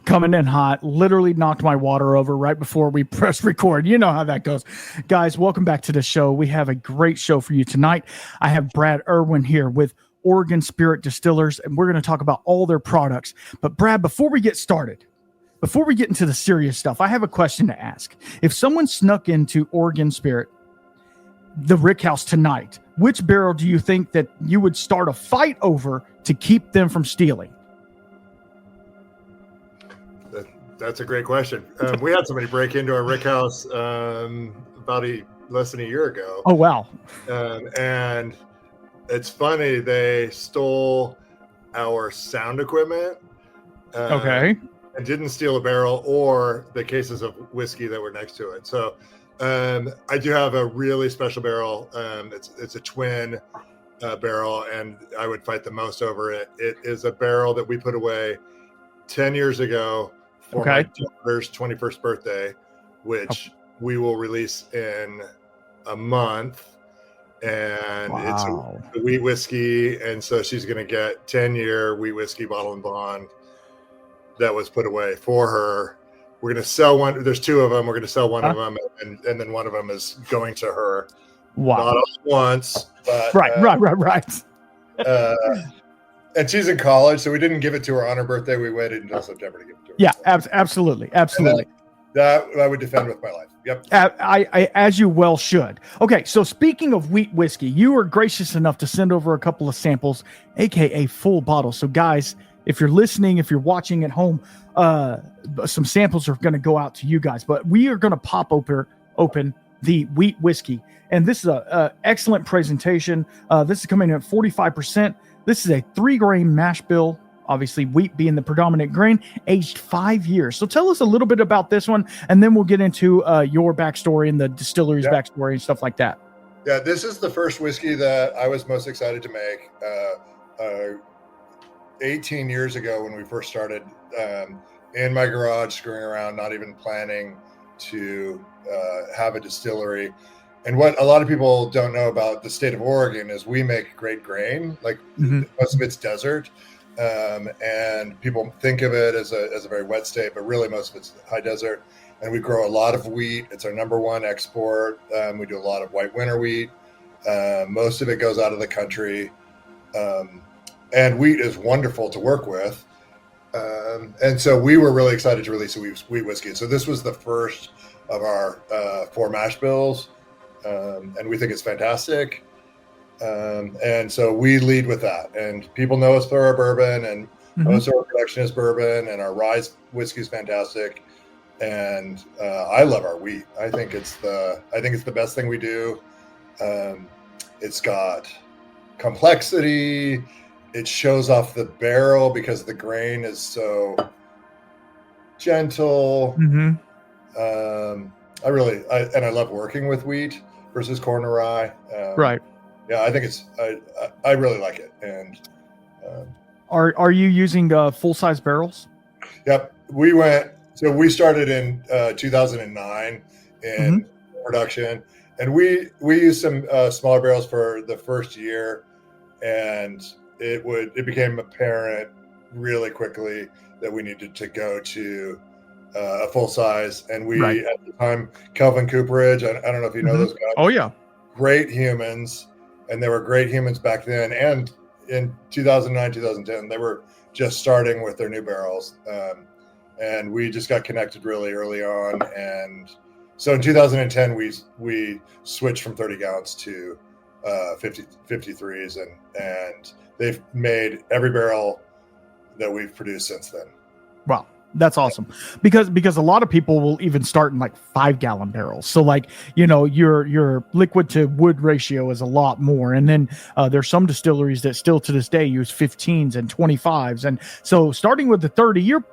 coming in hot, literally knocked my water over right before we press record. You know how that goes. Guys, welcome back to the show. We have a great show for you tonight. I have Brad Irwin here with Oregon Spirit Distillers, and we're going to talk about all their products. But Brad, before we get started, before we get into the serious stuff, I have a question to ask. If someone snuck into Oregon Spirit, the Rickhouse tonight, which barrel do you think that you would start a fight over to keep them from stealing? That's a great question. We had somebody break into our Rickhouse about less than a year ago. Oh, wow. And it's funny, they stole our sound equipment. Okay. And didn't steal a barrel or the cases of whiskey that were next to it. So I do have a really special barrel. It's a twin barrel, and I would fight the most over it. It is a barrel that we put away 10 years ago for my daughter's 21st birthday, which we will release in a month. And it's a wheat whiskey. And so she's going to get 10-year wheat whiskey bottle and bond that was put away for her. We're going to sell one. There's two of them. We're going to sell one of them. And then one of them is going to her. Wow. Not all at once. But, Right. And she's in college, so we didn't give it to her on her birthday. We waited until September to give it to her. Yeah, absolutely. That I would defend with my life. Yep. I as you well should. Okay, so speaking of wheat whiskey, you were gracious enough to send over a couple of samples, aka full bottles. So guys, if you're listening, if you're watching at home, some samples are going to go out to you guys. But we are going to pop open the wheat whiskey, and this is a excellent presentation. This is coming in at 45%. This is a 3-grain mash bill, obviously wheat being the predominant grain, aged 5 years. So tell us a little bit about this one, and then we'll get into your backstory and the distillery's backstory and stuff like that. Yeah, this is the first whiskey that I was most excited to make. 18 years ago when we first started, in my garage, screwing around, not even planning to have a distillery. And what a lot of people don't know about the state of Oregon is we make great grain, like most of it's desert. And people think of it as a very wet state, but really most of it's high desert. And we grow a lot of wheat. It's our number one export. We do a lot of white winter wheat. Most of it goes out of the country. And wheat is wonderful to work with. And so we were really excited to release a wheat whiskey. So this was the first of our 4 mash bills. And we think it's fantastic. And so we lead with that. And people know us for our bourbon, and most of our production is bourbon, and our rye whiskey is fantastic. And I love our wheat. I think it's the best thing we do. It's got complexity. It shows off the barrel because the grain is so gentle. I love working with wheat versus corn or rye. Right. Yeah, I think I really like it. And are you using full-size barrels? Yep. We started in 2009 in production, and we used some smaller barrels for the first year, and it became apparent really quickly that we needed to go to a full size. And we, at the time, Kelvin Cooperage, I don't know if you know those guys. Oh yeah. Great humans. And they were great humans back then. And in 2009, 2010, they were just starting with their new barrels. And we just got connected really early on. And so in 2010, we switched from 30 gallons to 53s, and they've made every barrel that we've produced since then. Wow. That's awesome. Because a lot of people will even start in like 5-gallon barrels. So like, your liquid to wood ratio is a lot more. And then there's some distilleries that still to this day use 15s and 25s. And so starting with the 30, you're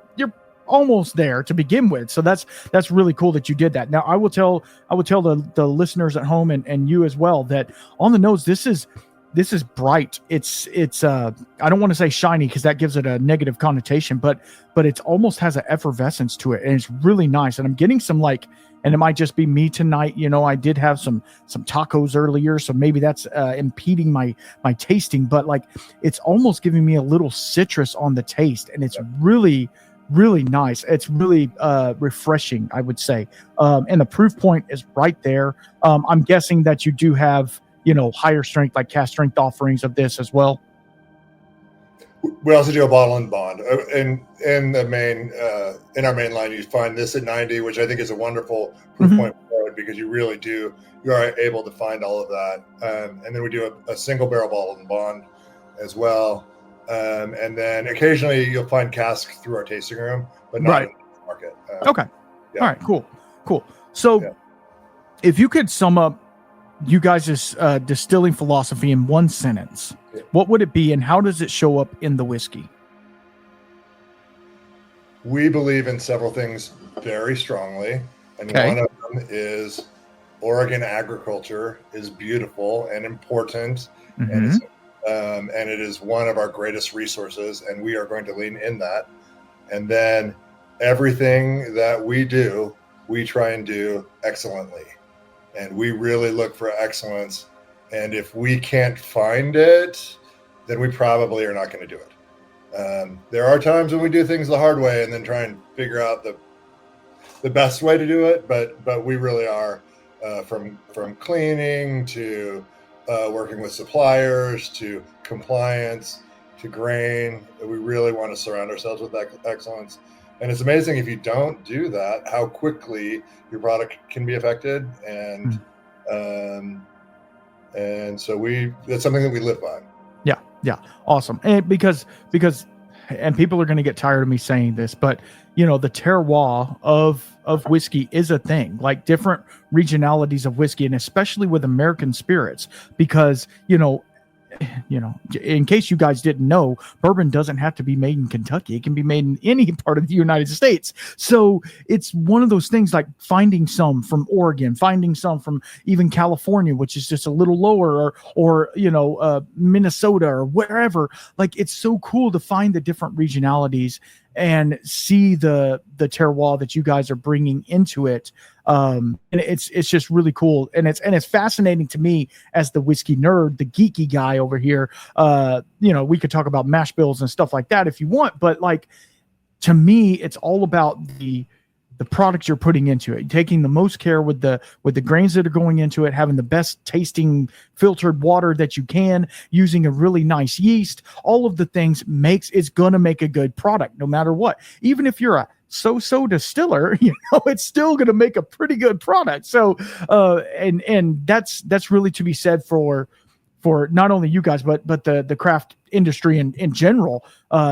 almost there to begin with. So that's really cool that you did that. Now I will tell the listeners at home and you as well that on the nose, this is bright. It's I don't want to say shiny because that gives it a negative connotation, but it almost has an effervescence to it, and it's really nice. And I'm getting some and it might just be me tonight. I did have some tacos earlier, so maybe that's impeding my tasting. But it's almost giving me a little citrus on the taste, and it's really, really nice. It's really refreshing, I would say. And the proof point is right there. I'm guessing that you do have, higher strength, like cast strength offerings of this as well. We also do a bottle and bond. In our main line, you find this at 90, which I think is a wonderful proof point forward, because you are able to find all of that. And then we do a single barrel bottle and bond as well. And then occasionally you'll find casks through our tasting room, but not in the market. Okay. Yeah. All right. Cool. So if you could sum up you guys' distilling philosophy in one sentence, what would it be, and how does it show up in the whiskey? We believe in several things very strongly, and one of them is Oregon agriculture is beautiful and important, and it is one of our greatest resources, and we are going to lean in that. And then everything that we do, we try and do excellently. And we really look for excellence. And if we can't find it, then we probably are not going to do it. There are times when we do things the hard way and then try and figure out the best way to do it. But we really are, from cleaning to working with suppliers to compliance to grain. We really want to surround ourselves with excellence. And it's amazing if you don't do that, how quickly your product can be affected. And so that's something that we live by. Yeah. Awesome. And because people are going to get tired of me saying this, but the terroir of whiskey is a thing, like different regionalities of whiskey, and especially with American spirits, because, in case you guys didn't know, bourbon doesn't have to be made in Kentucky. It can be made in any part of the United States. So it's one of those things, like finding some from Oregon, finding some from even California, which is just a little lower, or Minnesota or wherever. Like, it's so cool to find the different regionalities and see the terroir that you guys are bringing into it. And it's just really cool. And it's fascinating to me as the whiskey nerd, the geeky guy over here. We could talk about mash bills and stuff like that if you want, but like, to me, it's all about the products you're putting into it, taking the most care with the grains that are going into it, having the best tasting filtered water that you can, using a really nice yeast. All of the things it's going to make a good product no matter what. Even if you're a so-so distiller, it's still going to make a pretty good product. So and that's really to be said for not only you guys, but the craft industry in general,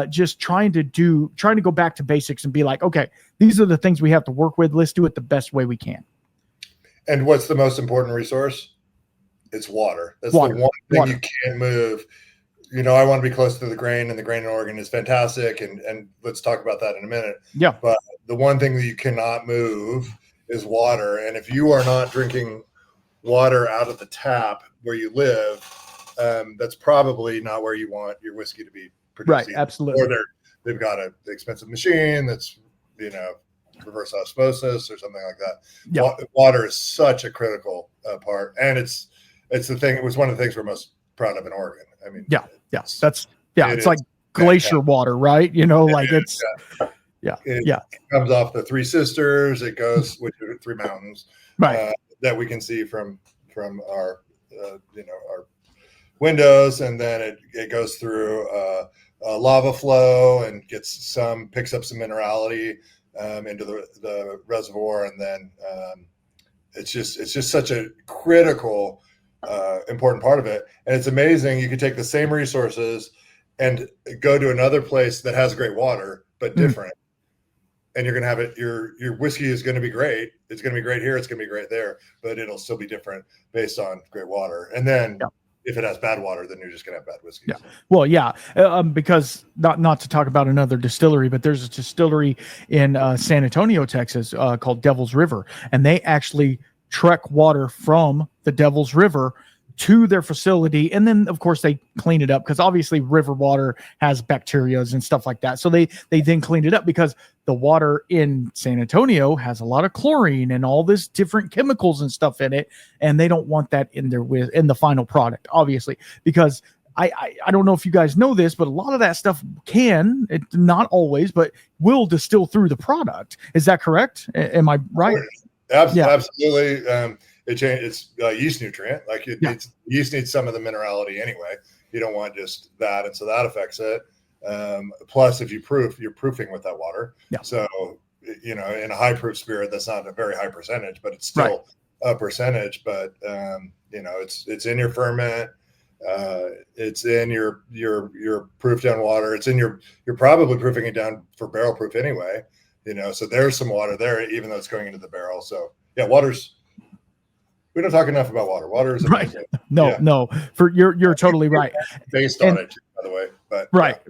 just trying to go back to basics and be like, okay, these are the things we have to work with. Let's do it the best way we can. And what's the most important resource? It's water. That's water. The one thing you can't move. I want to be close to the grain, and the grain in Oregon is fantastic. And let's talk about that in a minute. Yeah. But the one thing that you cannot move is water. And if you are not drinking water out of the tap where you live, that's probably not where you want your whiskey to be produced. Right, absolutely. Or they've got an expensive machine that's, reverse osmosis or something like that. Yeah. Water is such a critical part, and it's the thing. It was one of the things we're most proud of in Oregon. I mean, it's like glacier water, right? It comes off the Three Sisters. It goes with Three Mountains, right? That we can see from our our windows, and then it goes through a lava flow and picks up some minerality into the reservoir, and then it's just such a critical important part of it. And it's amazing, you could take the same resources and go to another place that has great water but different, and you're going to have it, your whiskey is going to be great. It's going to be great here, it's going to be great there, but it'll still be different based on great water. And then if it has bad water, then you're just going to have bad whiskey. Yeah. Well, because not to talk about another distillery, but there's a distillery in San Antonio, Texas, called Devil's River, and they actually trek water from the Devil's River to their facility, and then of course they clean it up, because obviously river water has bacteria and stuff like that. So they then cleaned it up, because the water in San Antonio has a lot of chlorine and all this different chemicals and stuff in it, and they don't want that in the final product, obviously, because I don't know if you guys know this, but a lot of that stuff not always, but will distill through the product. Is that correct? Am I right? Absolutely. It's a yeast nutrient. Like yeast needs some of the minerality anyway. You don't want just that, and so that affects it. Plus, if you proof, you're proofing with that water. Yeah. So in a high proof spirit, that's not a very high percentage, but it's still a percentage. But it's in your ferment. It's in your proof down water. It's in you're probably proofing it down for barrel proof anyway. So there's some water there, even though it's going into the barrel. So yeah, we don't talk enough about water. Water is amazing. Right. No, you're totally right. Based on it, by the way. But right.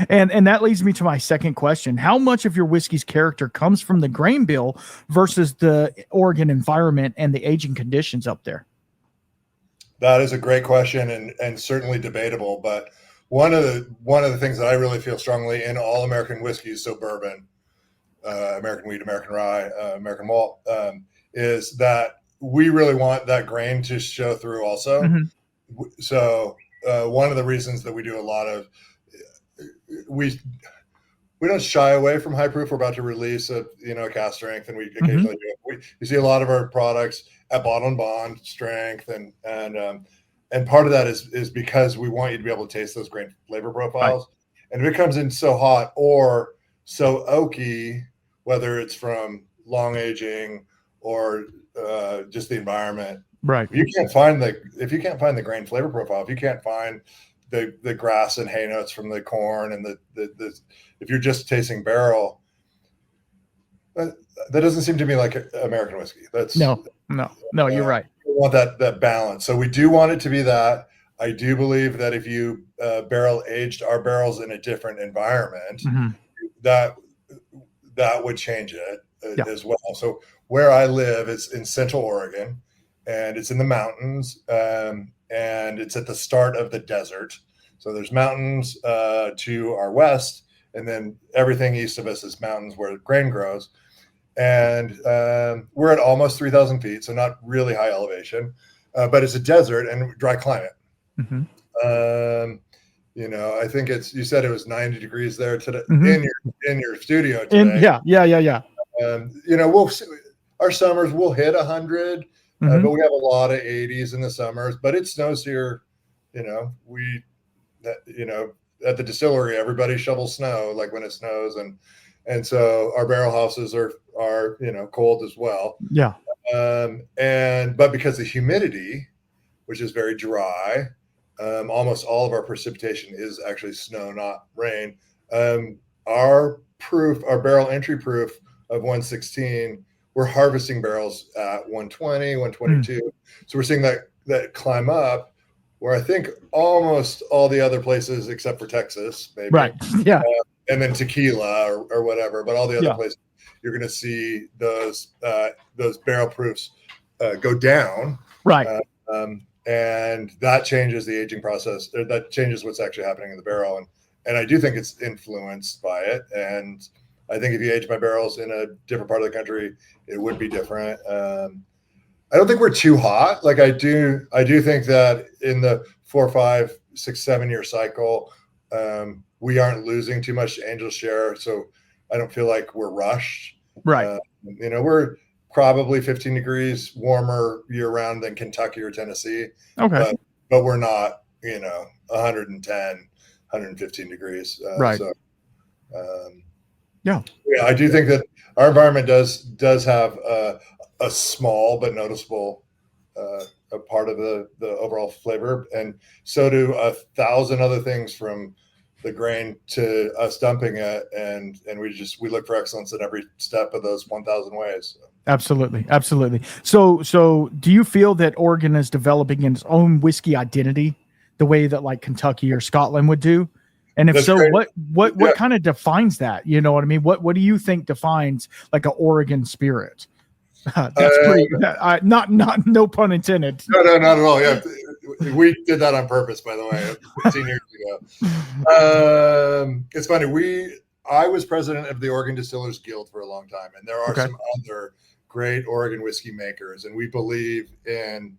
And that leads me to my second question. How much of your whiskey's character comes from the grain bill versus the Oregon environment and the aging conditions up there? That is a great question and certainly debatable. But one of the things that I really feel strongly in all American whiskeys, so bourbon, American wheat, American rye, American malt, is that we really want that grain to show through also. Mm-hmm. So one of the reasons that we do a lot of we don't shy away from high proof. We're about to release a cast strength, and we occasionally do it. You see a lot of our products at bottle and bond strength, and part of that is because we want you to be able to taste those grain flavor profiles. Right. And if it comes in so hot or so oaky, whether it's from long aging or just the environment, right? If you can't find the grain flavor profile, if you can't find the grass and hay notes from the corn, and the if you're just tasting barrel, that doesn't seem to me like American whiskey. That's no, you're right. We want that balance. So we do want it to be that. I do believe that if you barrel aged our barrels in a different environment, mm-hmm. that would change it as well. So where I live is in Central Oregon, and it's in the mountains, and it's at the start of the desert. So there's mountains to our west, and then everything east of us is mountains where grain grows. And we're at almost 3,000 feet, so not really high elevation, but it's a desert and dry climate. Mm-hmm. I think you said it was 90 degrees there today, mm-hmm. in your studio today. Yeah. We'll see, our summers will hit 100, mm-hmm. But we have a lot of 80s in the summers. But it snows here. At the distillery, everybody shovels snow like when it snows, and so our barrel houses are cold as well. Yeah. But because the humidity, which is very dry, almost all of our precipitation is actually snow, not rain. Our barrel entry proof of 116, we're harvesting barrels at 120, 122. So we're seeing that climb up, where I think almost all the other places except for Texas, maybe. Right. Yeah. And then tequila or whatever, but all the other places, you're going to see those barrel proofs go down. Right. And that changes the aging process. That changes what's actually happening in the barrel. And I do think it's influenced by it. And I think if you age my barrels in a different part of the country, it would be different. I don't think we're too hot. Like I do think that in the 4, 5, 6, 7 year cycle, we aren't losing too much Angel share. So I don't feel like we're rushed. Right. We're probably 15 degrees warmer year round than Kentucky or Tennessee. Okay. But we're not, 110, 115 degrees. Right. So, yeah, I do think that our environment does have a small but noticeable a part of the overall flavor, and so do 1,000 other things, from the grain to us dumping it, and we look for excellence in every step of those 1,000 ways. Absolutely. So do you feel that Oregon is developing its own whiskey identity the way that like Kentucky or Scotland would do? And if That's so, great. what kind of defines that? You know what I mean? What do you think defines like an Oregon spirit? That's pretty. No pun intended. No, not at all. Yeah, we did that on purpose, by the way, 15 years ago. It's funny. I was president of the Oregon Distillers Guild for a long time, and there are some other great Oregon whiskey makers, and we believe in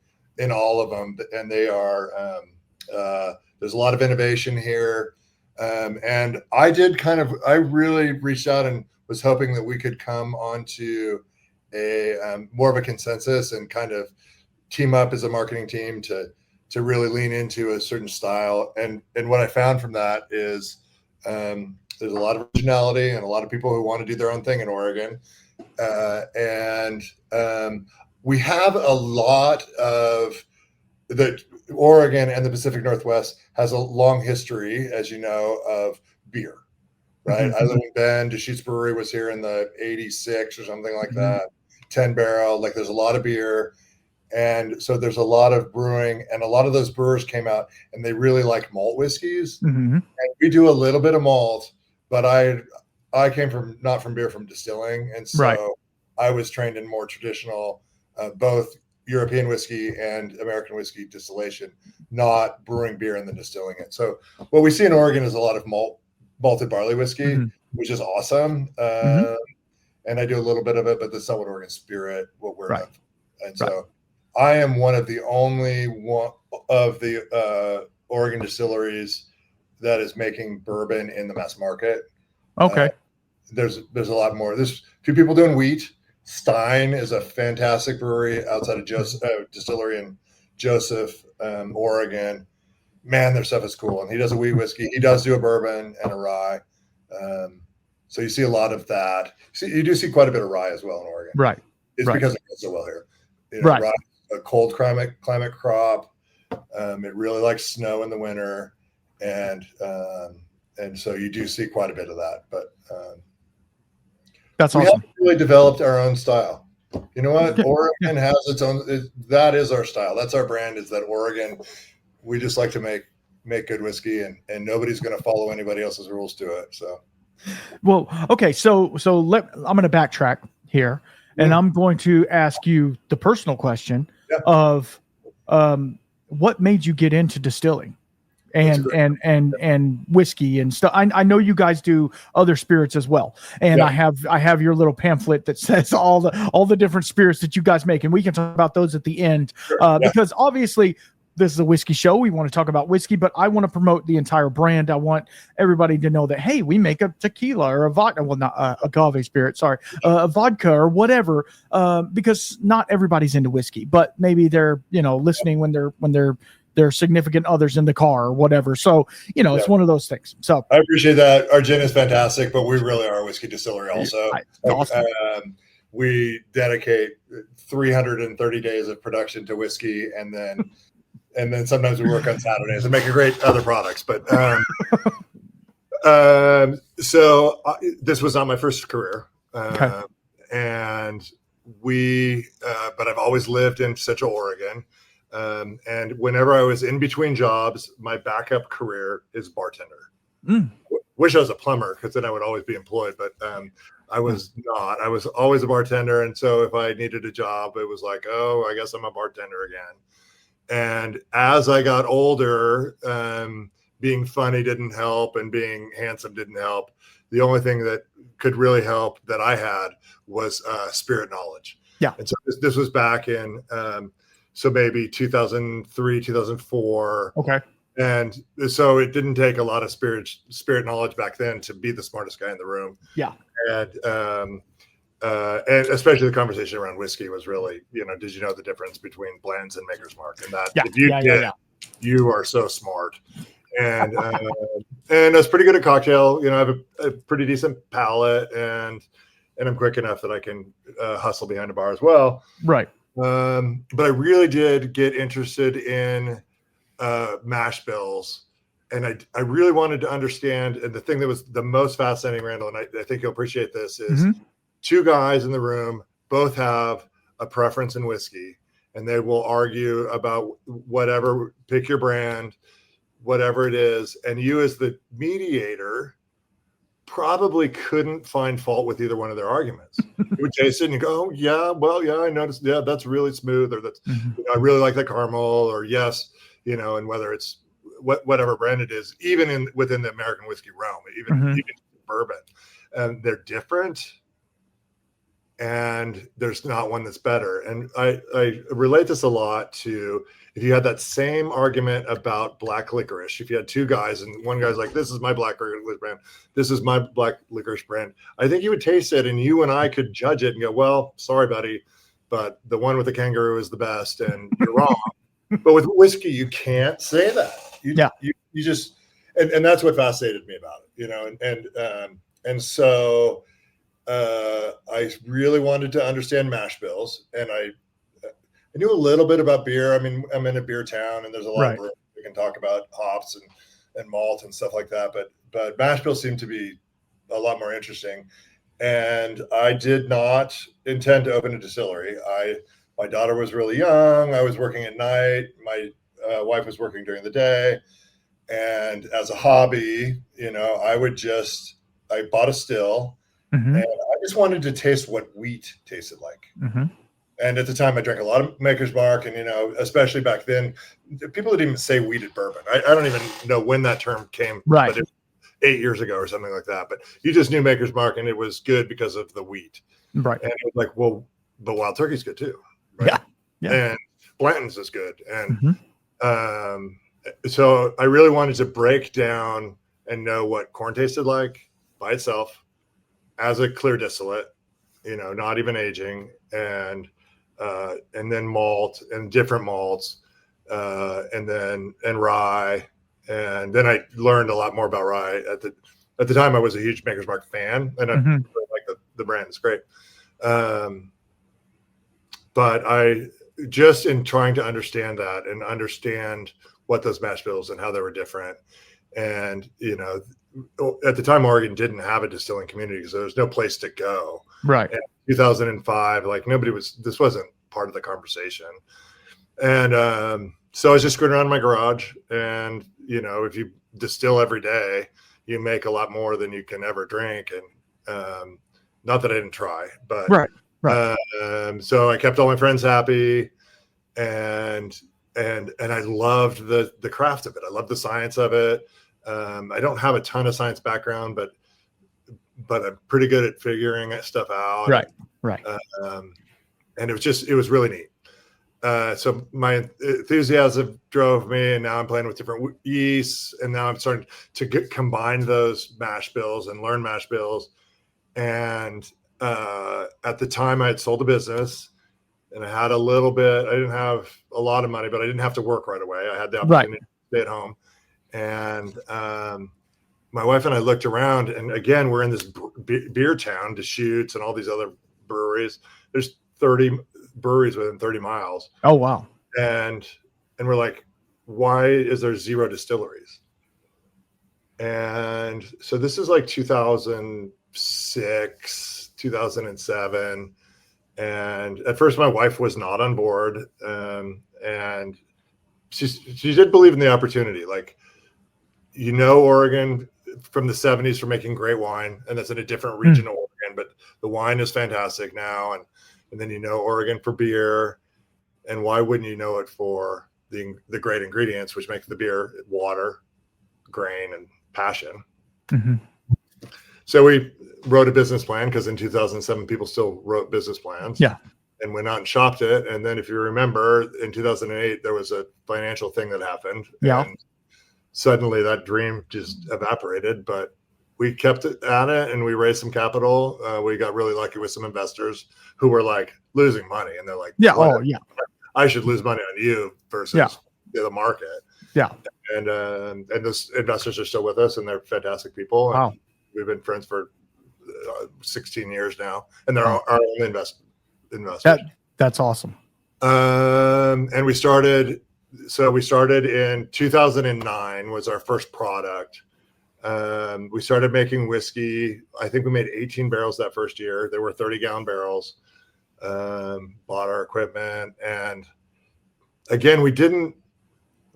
all of them, and they are There's a lot of innovation here. And I really reached out and was hoping that we could come onto a more of a consensus and kind of team up as a marketing team to really lean into a certain style. And what I found from that is there's a lot of originality and a lot of people who want to do their own thing in Oregon. And we have a lot of the Oregon and the Pacific Northwest has a long history, as you know, of beer, right? I live in Bend. Deschutes Brewery was here in the 86 or something like that. 10 barrel, like there's a lot of beer. And so there's a lot of brewing, and a lot of those brewers came out and they really like malt whiskeys. And we do a little bit of malt, but I came from not from beer, from distilling. And so I was trained in more traditional, both European whiskey and American whiskey distillation, not brewing beer and then distilling it. So what we see in Oregon is a lot of malted barley whiskey, which is awesome. And I do a little bit of it, but that's not what Oregon Spirit, what we're known for. And so I am one of the only one of the Oregon distilleries that is making bourbon in the mass market. Okay. There's a lot more. There's a few people doing wheat. Stein is a fantastic brewery outside of distillery in Joseph, Oregon. Man, their stuff is cool. And he does a wheat whiskey. He does do a bourbon and a rye. So you see a lot of that. You do see quite a bit of rye as well in Oregon. Right. It's because it goes so well here. Rye, a cold climate crop. It really likes snow in the winter, and so you do see quite a bit of that. But that's we awesome. haven't really developed our own style. You know what? Oregon has its own. That is our style. That's our brand. Is that Oregon? We just like to make good whiskey, and nobody's going to follow anybody else's rules to it. So, well, okay. So I'm going to backtrack here, and I'm going to ask you the personal question of what made you get into distilling and whiskey and stuff. I know you guys do other spirits as well, and I have your little pamphlet that says all the different spirits that you guys make, and we can talk about those at the end because obviously this is a whiskey show. We want to talk about whiskey, but I want to promote the entire brand. I want everybody to know that, hey, we make a tequila or a vodka, well, not agave spirit, sorry, a vodka or whatever, because not everybody's into whiskey, but maybe they're, listening when they're significant others in the car or whatever. So, it's one of those things. So I appreciate that. Our gin is fantastic, but we really are a whiskey distillery also. Awesome. We dedicate 330 days of production to whiskey, and then sometimes we work on Saturdays and make great other products. But so this was not my first career, and but I've always lived in Central Oregon. And whenever I was in between jobs, my backup career is bartender. Wish I was a plumber, because then I would always be employed, but I was not. I was always a bartender. And so if I needed a job, it was like, oh, I guess I'm a bartender again. And as I got older, being funny didn't help and being handsome didn't help. The only thing that could really help that I had was spirit knowledge. Yeah. And so this was back in, so maybe 2003, 2004. Okay. And so it didn't take a lot of spirit knowledge back then to be the smartest guy in the room. Yeah. And especially the conversation around whiskey was really, did you know the difference between blends and Maker's Mark? And that if you did, you are so smart. And and I was pretty good at cocktail. I have a pretty decent palate, and I'm quick enough that I can hustle behind a bar as well. Right. But I really did get interested in mash bills, and I really wanted to understand. And the thing that was the most fascinating, Randall, and I think you'll appreciate this, is two guys in the room both have a preference in whiskey, and they will argue about whatever, pick your brand, whatever it is. And you, as the mediator, probably couldn't find fault with either one of their arguments. You would taste it and you go, oh, yeah, well, yeah, I noticed. Yeah, that's really smooth, or that's, I really like the caramel, or yes, and whether it's whatever brand it is, even within the American whiskey realm, even bourbon, they're different. and there's not one that's better. And I relate this a lot to if you had that same argument about black licorice. If you had two guys and one guy's like, this is my black licorice brand, this is my black licorice brand, I think you would taste it and you and I could judge it and go, well, sorry, buddy, but the one with the kangaroo is the best and you're wrong. But with whiskey, you can't say that. You just, and that's what fascinated me about it, you know, and so I really wanted to understand mash bills, and I knew a little bit about beer. I mean, I'm in a beer town, and there's a lot of breweries we can talk about hops and malt and stuff like that. But mash bills seem to be a lot more interesting. And I did not intend to open a distillery. My daughter was really young. I was working at night. My wife was working during the day. And as a hobby, you know, I bought a still, and I just wanted to taste what wheat tasted like. And at the time I drank a lot of Maker's Mark, and, you know, especially back then, people didn't even say wheated bourbon. I don't even know when that term came, but it was 8 years ago or something like that. But you just knew Maker's Mark, and it was good because of the wheat. Right. And it was like, well, but Wild Turkey's good too. Right? Yeah. And Blanton's is good. And so I really wanted to break down and know what corn tasted like by itself as a clear distillate, you know, not even aging, and then malt and different malts, and rye. And then I learned a lot more about rye. At the time I was a huge Maker's Mark fan, and I really like the brand. It's great. But I just in trying to understand that and understand what those mash bills and how they were different. And, you know, at the time, Oregon didn't have a distilling community because there was no place to go. Right. And 2005, like this wasn't part of the conversation. And so I was just screwing around in my garage. And, you know, if you distill every day, you make a lot more than you can ever drink. And not that I didn't try, but so I kept all my friends happy, and I loved the craft of it. I loved the science of it. I don't have a ton of science background, but I'm pretty good at figuring stuff out. Right. And it was really neat. So my enthusiasm drove me, and now I'm playing with different yeasts, and now I'm starting to combine those mash bills and learn mash bills. And at the time I had sold a business, and I had a little bit. I didn't have a lot of money, but I didn't have to work right away. I had the opportunity to stay at home. And my wife and I looked around, and again, we're in this beer town, Deschutes and all these other breweries. There's 30 breweries within 30 miles. Oh, wow. And we're like, why is there 0 distilleries? And so this is like 2006, 2007. And at first my wife was not on board. And she did believe in the opportunity. Like, you know, Oregon from the 70s for making great wine, and that's in a different region of Oregon, but the wine is fantastic now. And then, you know, Oregon for beer, and why wouldn't you know it for the great ingredients, which make the beer: water, grain, and passion. So we wrote a business plan, because in 2007 people still wrote business plans. Yeah. And went out and shopped it. And then, if you remember, in 2008 there was a financial thing that happened. Yeah. And suddenly that dream just evaporated. But we kept it at it, and we raised some capital. We got really lucky with some investors who were like losing money, and they're like, I should lose money on you versus the market. Yeah. And those investors are still with us, and they're fantastic people. Wow. And we've been friends for 16 years now, and they're our only investors. That's awesome. And we started in 2009 was our first product. We started making whiskey. I think we made 18 barrels that first year. There were 30-gallon barrels. Bought our equipment, and again,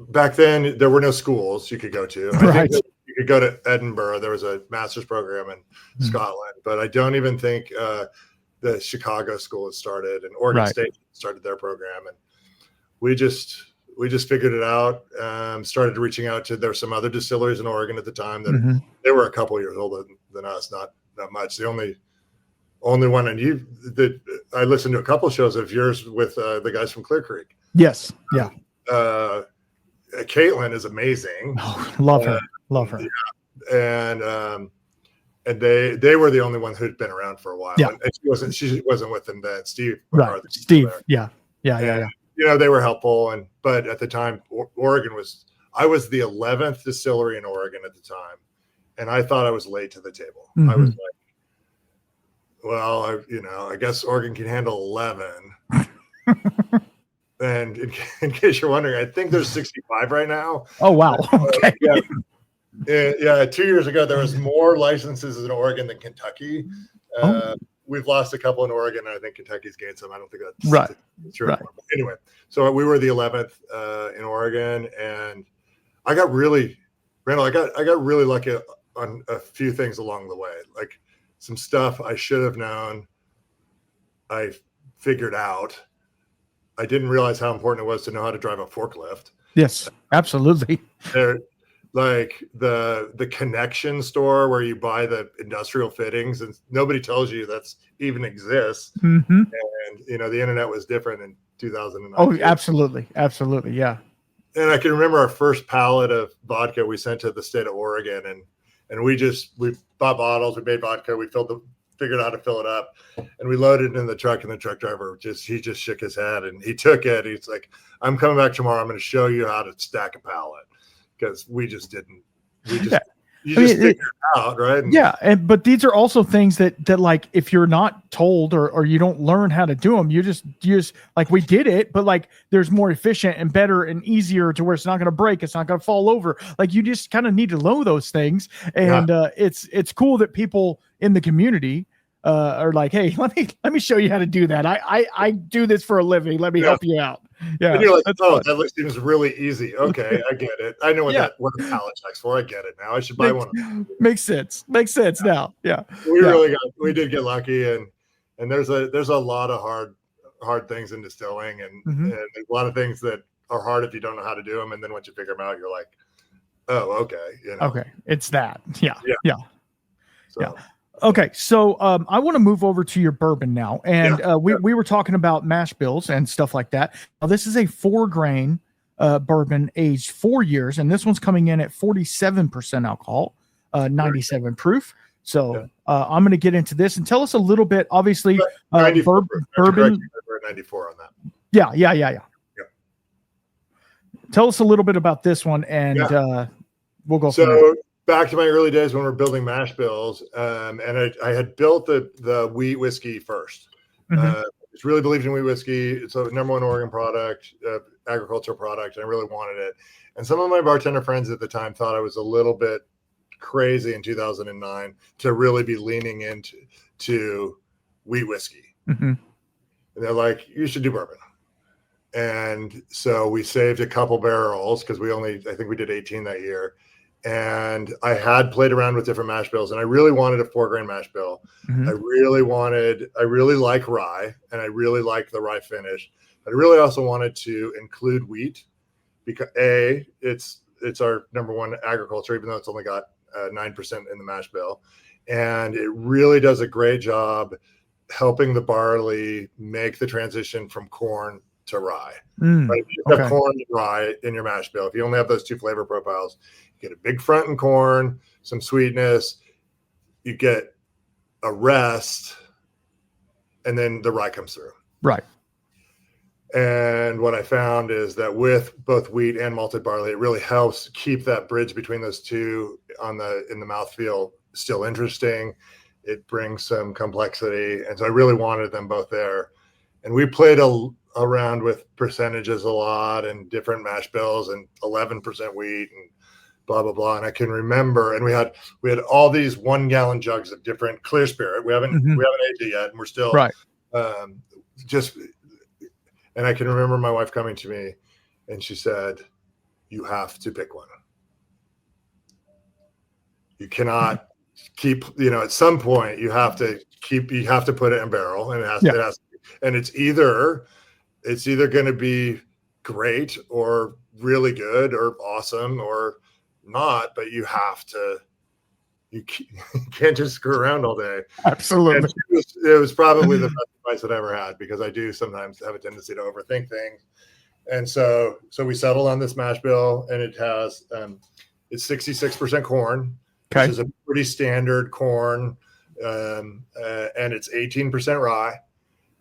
back then there were no schools you could go to. I think you could go to Edinburgh. There was a master's program in Scotland, but I don't even think the Chicago school had started, and Oregon State started their program. And we just figured it out. Started reaching out to, there's some other distilleries in Oregon at the time that they were a couple years older than us, not much. The only only one. And I listened to a couple of shows of yours with the guys from Clear Creek. Yes. Yeah. Caitlin is amazing. Oh, love her. Love her. Yeah. And they were the only one who'd been around for a while. Yeah. And she wasn't with them then. Steve. Right. Steve. Yeah. You know, they were helpful. But at the time, Oregon I was the 11th distillery in Oregon at the time. And I thought I was late to the table. Mm-hmm. I was like, well, I guess Oregon can handle 11. And in case you're wondering, I think there's 65 right now. Oh, wow. Okay. Yeah. 2 years ago, there was more licenses in Oregon than Kentucky. We've lost a couple in Oregon, and I think Kentucky's gained some. I don't think that's true. Right. Anyway, so we were the 11th in Oregon, and I got really lucky on a few things along the way. Like some stuff I should have known, I figured out. I didn't realize how important it was to know how to drive a forklift. Yes, absolutely. Like the connection store where you buy the industrial fittings, and nobody tells you that's even exists. Mm-hmm. And the internet was different in 2009. Oh, absolutely, yeah. And I can remember our first pallet of vodka we sent to the state of Oregon, and we bought bottles, we made vodka, we figured out how to fill it up, and we loaded it in the truck, and the truck driver just shook his head, and he took it. He's like, "I'm coming back tomorrow. I'm going to show you how to stack a pallet," because we just didn't. You just figure it out, right? But these are also things that like if you're not told or you don't learn how to do them, you just like we did it, but like there's more efficient and better and easier to where it's not going to break, it's not going to fall over. Like you just kind of need to know those things, and it's cool that people in the community are like, hey, let me show you how to do that. I do this for a living. Let me help you out. Yeah, and you're like, that seems really easy. Okay, I get it. I know what the pallet check's for. I get it now. I should buy one. Makes sense now. Yeah, we did get lucky, and there's a lot of hard things in distilling, and there's a lot of things that are hard if you don't know how to do them, and then once you figure them out, you're like, oh, okay, okay, it's that. Yeah. So. Okay, so I want to move over to your bourbon now, and we were talking about mash bills and stuff like that. Now, this is a 4-grain bourbon aged 4 years, and this one's coming in at 47% alcohol, 97 proof. So I'm going to get into this and tell us a little bit. Obviously, bourbon. 94 on that. Yeah. Tell us a little bit about this one, and we'll go. From there. Back to my early days when we're building mash bills, and I had built the wheat whiskey first. Just really believed in wheat whiskey. It's a number one Oregon product, agricultural product, and I really wanted it. And some of my bartender friends at the time thought I was a little bit crazy in 2009 to really be leaning into wheat whiskey. And they're like, you should do bourbon. And so we saved a couple barrels because I think we did 18 that year. And I had played around with different mash bills, and I really wanted a 4-grain mash bill. I really like rye, and I really like the rye finish. I really also wanted to include wheat because it's our number one agriculture, even though it's only got 9% in the mash bill. And it really does a great job helping the barley make the transition from corn to rye. Right? If you have corn and rye in your mash bill, if you only have those two flavor profiles, you get a big front in corn, some sweetness, you get a rest, and then the rye comes through. Right. And what I found is that with both wheat and malted barley, it really helps keep that bridge between those two in the mouthfeel still interesting. It brings some complexity. And so I really wanted them both there. And we played around with percentages a lot and different mash bills and 11% wheat and blah, blah, blah. And I can remember, and we had all these 1-gallon jugs of different Clear Spirit. We haven't aged it yet. And we're still and I can remember my wife coming to me and she said, you have to pick one. You cannot keep, at some point you have to put it in barrel, and it's either going to be great or really good or awesome or not, but you have to you can't just screw around all day. Absolutely. It was probably the best advice that I ever had, because I do sometimes have a tendency to overthink things. And so we settled on this mash bill, and it has it's 66% corn, which is a pretty standard corn, and it's 18% rye.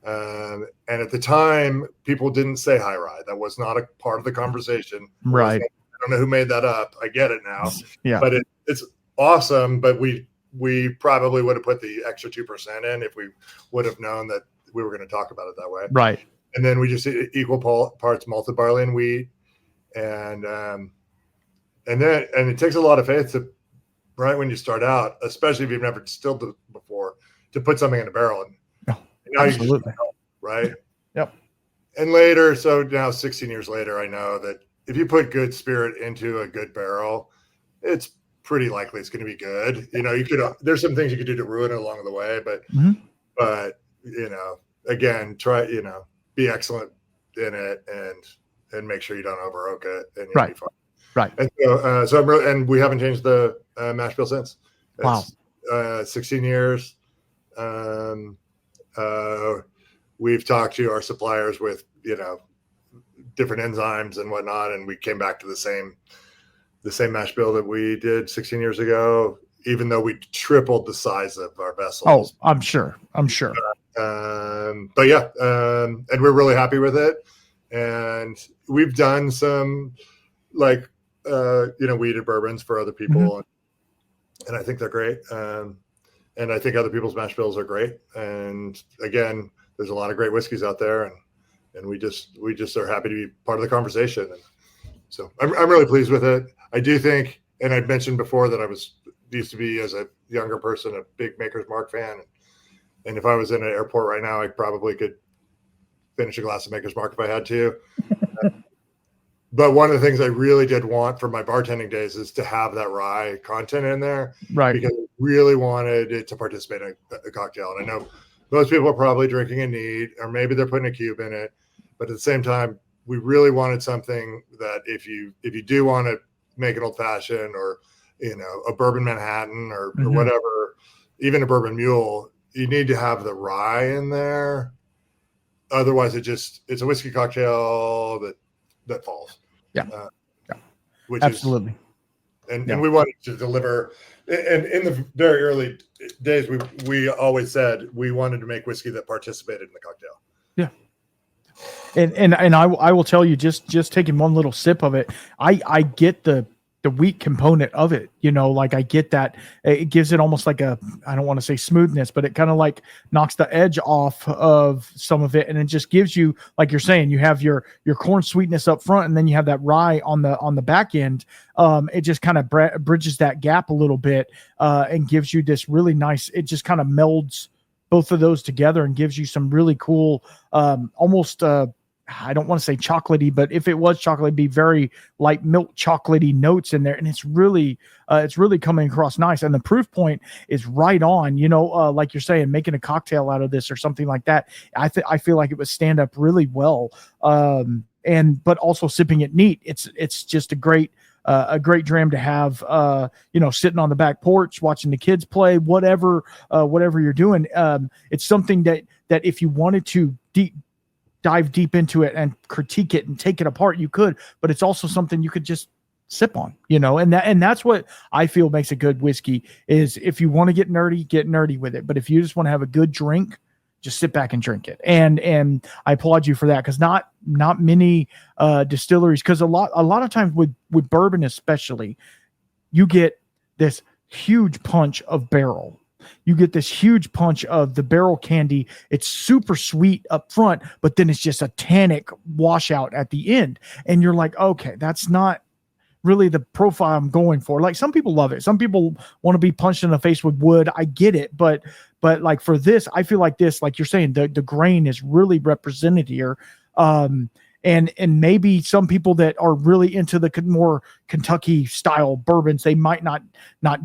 And at the time, people didn't say high rye. That was not a part of the conversation. Right. I don't know who made that up. I get it now. Yeah. But it's awesome. But we probably would have put the extra 2% in if we would have known that we were going to talk about it that way. Right. And then we just equal parts malted barley and wheat, and it takes a lot of faith to, right when you start out, especially if you've never distilled it before, to put something in a barrel. And now absolutely. You just know, right? Yep. And later, so now 16 years later, I know that if you put good spirit into a good barrel, it's pretty likely it's going to be good. You could there's some things you could do to ruin it along the way, but again, try be excellent in it and make sure you don't over oak it, and you'll be fine. Right. And so I'm really, and we haven't changed the mash bill since. It's, wow. 16 years. We've talked to our suppliers with different enzymes and whatnot, and we came back to the same mash bill that we did 16 years ago, even though we tripled the size of our vessels. Oh, I'm sure. But yeah, and we're really happy with it. And we've done some weeded bourbons for other people, and I think they're great. And I think other people's mash bills are great. And again, there's a lot of great whiskeys out there, and we just are happy to be part of the conversation. And so I'm really pleased with it. I do think, and I'd mentioned before that I used to be, as a younger person, a big Maker's Mark fan. And if I was in an airport right now, I probably could finish a glass of Maker's Mark if I had to. But one of the things I really did want for my bartending days is to have that rye content in there. Right. Because I really wanted it to participate in a cocktail. And I know most people are probably drinking a neat, or maybe they're putting a cube in it. But at the same time, we really wanted something that if you do want to make an old fashioned, or a bourbon Manhattan, or whatever, even a bourbon mule, you need to have the rye in there. Otherwise, it's a whiskey cocktail that falls. Yeah. Which absolutely. And we wanted to deliver. And in the very early days, we always said we wanted to make whiskey that participated in the cocktail. Yeah. And I will tell you, just taking one little sip of it, I get the wheat component of it, I get that it gives it almost like I don't want to say smoothness, but it kind of like knocks the edge off of some of it. And it just gives you, like you're saying, you have your corn sweetness up front, and then you have that rye on the back end. It just kind of bridges that gap a little bit, and gives you this really nice, it just kind of melds both of those together and gives you some really cool, almost, I don't want to say chocolatey, but if it was chocolate, it'd be very light milk chocolatey notes in there. And it's really coming across nice. And the proof point is right on, like you're saying, making a cocktail out of this or something like that. I feel like it would stand up really well. But also sipping it neat. It's just a great dram to have, sitting on the back porch, watching the kids play, whatever you're doing. It's something that if you wanted to dive deep into it and critique it and take it apart, you could, but it's also something you could just sip on, and that's what I feel makes a good whiskey, is if you want to get nerdy with it. But if you just want to have a good drink, just sit back and drink it. And I applaud you for that, because not many distilleries, because a lot of times with bourbon especially, you get this huge punch of barrel. You get this huge punch of the barrel candy. It's super sweet up front, but then it's just a tannic washout at the end. And you're like, okay, that's not really the profile I'm going for. Like, some people love it. Some people want to be punched in the face with wood. I get it. But like for this, I feel like this, like you're saying, the grain is really represented here. And maybe some people that are really into the more Kentucky style bourbons, they might not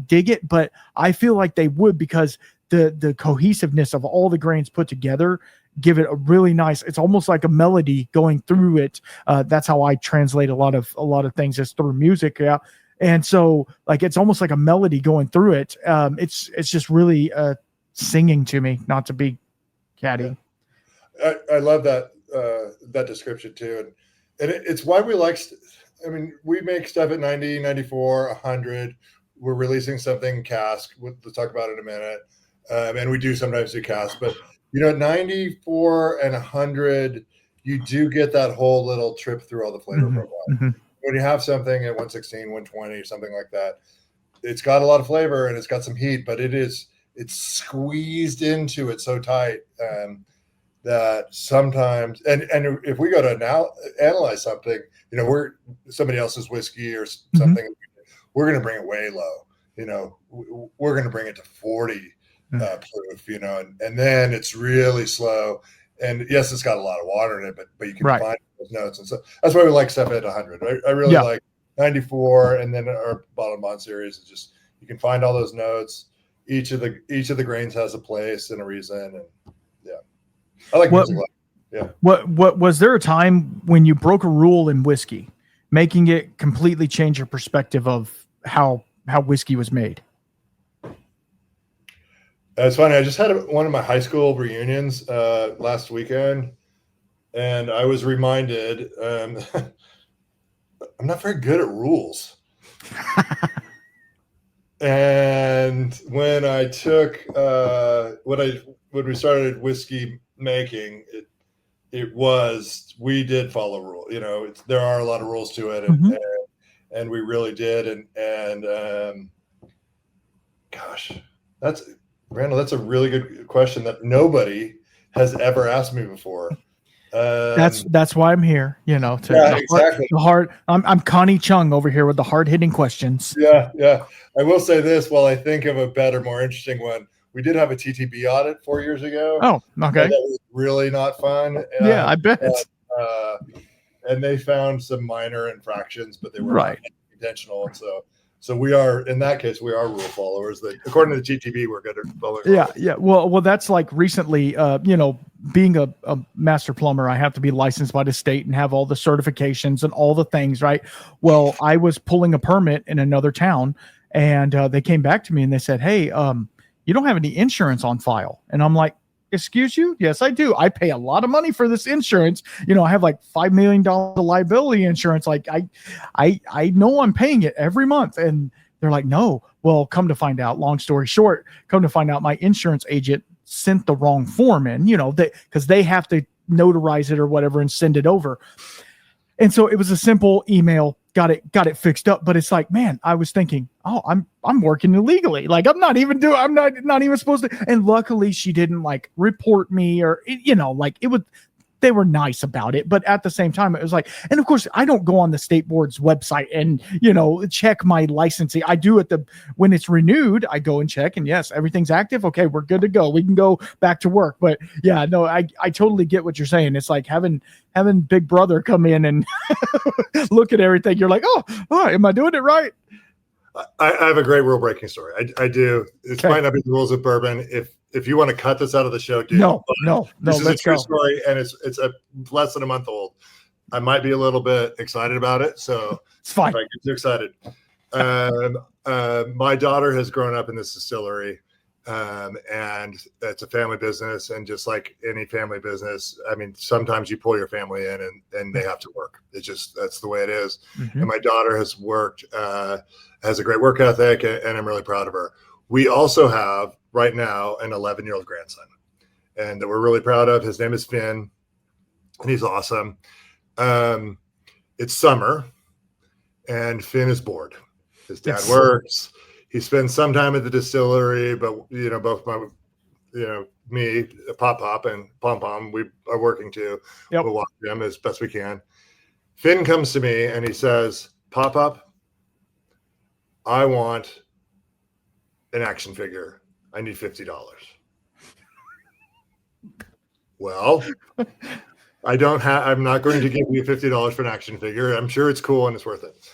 dig it, but I feel like they would, because the cohesiveness of all the grains put together give it a really nice, it's almost like a melody going through it. That's how I translate a lot of things, is through music. Yeah. And so like, it's almost like a melody going through it. It's just really singing to me, not to be catty. I love that that description too. And it's why we like, I mean, we make stuff at 90, 94, 100. We're releasing something cask. We'll talk about it in a minute. And we do sometimes do cask, but you know, at 94 and 100, you do get that whole little trip through all the flavor profile. When you have something at 116, 120, something like that, it's got a lot of flavor and it's got some heat, but it's squeezed into it so tight that sometimes, and if we go to now analyze something, you know, we're somebody else's whiskey or something, we're going to bring it way low. You know, we're going to bring it to 40 proof, you know, and then it's really slow. And yes, it's got a lot of water in it, but you can find those notes. And so that's why we like stuff at 100. I really like 94, and then our bottom bond series is just, you can find all those notes. Each of the grains has a place and a reason. And I like music. What was there a time when you broke a rule in whiskey, making it completely change your perspective of how whiskey was made? It's funny. I just had one of my high school reunions last weekend, and I was reminded I'm not very good at rules. And when I took when we started whiskey making, we did follow rules. You know, there are a lot of rules to it, and we really did. And gosh, Randall, that's a really good question that nobody has ever asked me before. That's why I'm here, you know. Exactly. I'm Connie Chung over here with the hard-hitting questions. Yeah. I will say this while I think of a better, more interesting one. We did have a TTB audit 4 years ago. Oh, okay. That was really not fun. Yeah, I bet. And they found some minor infractions, but they were not intentional. And so we are, in that case, we are rule followers. That according to the GTB, we're good at following. Yeah. Well, that's like recently, you know, being a master plumber, I have to be licensed by the state and have all the certifications and all the things, right? Well, I was pulling a permit in another town, and they came back to me and they said, "Hey, you don't have any insurance on file." And I'm like, "Excuse you?" "Yes, I do. I pay a lot of money for this insurance. You know, I have like $5 million liability insurance. Like I know I'm paying it every month." And they're like, "No." Well, come to find out, long story short, my insurance agent sent the wrong form in, you know, because they have to notarize it or whatever and send it over. And so it was a simple email, got it fixed up. But it's like, man, I was thinking, oh, I'm working illegally. Like I'm not even supposed to. And luckily she didn't like report me or, you know, like they were nice about it. But at the same time, it was like, and of course I don't go on the state board's website and, you know, check my licensing. I do when it's renewed, I go and check, and yes, everything's active. Okay, we're good to go. We can go back to work. But yeah, no, I totally get what you're saying. It's like having Big Brother come in and look at everything. You're like, oh, am I doing it right? I have a great rule breaking story. I do. It might not be the rules of bourbon. If you want to cut this out of the show, do. No. This is a true story, and it's less than a month old. I might be a little bit excited about it, so it's fine. If I get too excited. My daughter has grown up in this distillery, and it's a family business. And just like any family business, I mean, sometimes you pull your family in, and they have to work. That's the way it is. Mm-hmm. And my daughter has worked, has a great work ethic, and I'm really proud of her. We also have right now an 11-year-old grandson, and that we're really proud of. His name is Finn, and he's awesome. It's summer, and Finn is bored. His dad works. He spends some time at the distillery, but you know, both me, Pop and Pom Pom, we are working too. Yep. We'll watch them as best we can. Finn comes to me and he says, "Pop, I want an action figure. I need $50. Well, I'm not going to give you $50 for an action figure. I'm sure it's cool and it's worth it.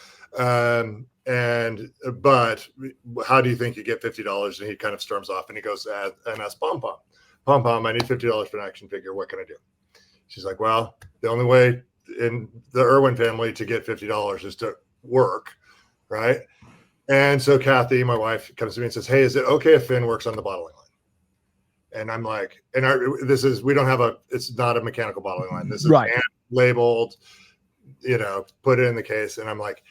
But how do you think you get $50? And he kind of storms off and he goes and asks Pom Pom, I need $50 for an action figure. What can I do? She's like, well, the only way in the Irwin family to get $50 is to work. right? And so Kathy, my wife, comes to me and says, "Hey, is it okay if Finn works on the bottling line?" And I'm like, we don't have it's not a mechanical bottling line. This is Right. hand labeled, put it in the case. And I'm like,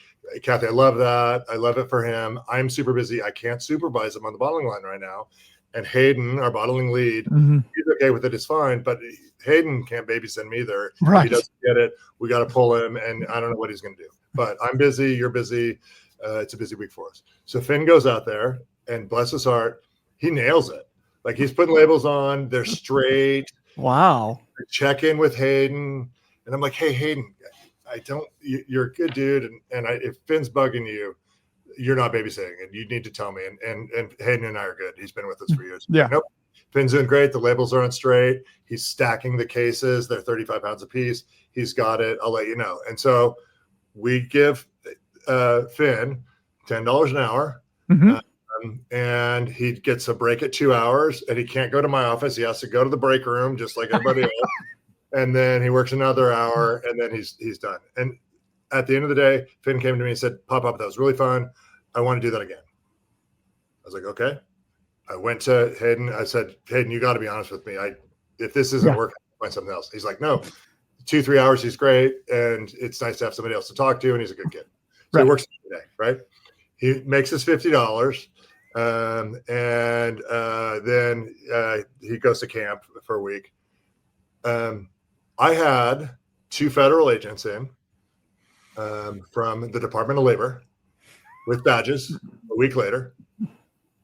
"Kathy, I love that. I love it for him. I'm super busy. I can't supervise him on the bottling line right now." And Hayden, our bottling lead, he's okay with it. It's fine. But Hayden can't babysit me either. Right. If he doesn't get it, we got to pull him. And I don't know what he's going to do. But I'm busy. You're busy. It's a busy week for us. So Finn goes out there and bless his heart, he nails it. Like he's putting labels on, they're straight. Wow. I check in with Hayden and I'm like, "Hey, Hayden, you're a good dude. And if Finn's bugging you, you're not babysitting and you need to tell me." And Hayden and I are good. He's been with us for years. Yeah. Nope. Finn's doing great. The labels are on straight. He's stacking the cases. They're 35 pounds a piece. He's got it. I'll let you know. And so we give Finn $10 an hour, and he gets a break at 2 hours, and he can't go to my office. He has to go to the break room just like everybody else. And then he works another hour, and then he's done. And at the end of the day, Finn came to me and said, "Pop, that was really fun. I want to do that again." I was like, "Okay." I went to Hayden. I said, "Hayden, you got to be honest with me. If this isn't working, I'll find something else." He's like, "No, 2-3 hours. He's great. And it's nice to have somebody else to talk to. And he's a good kid." So he works every day, right? He makes his $50. Then he goes to camp for a week. I had 2 federal agents in from the Department of Labor with badges a week later.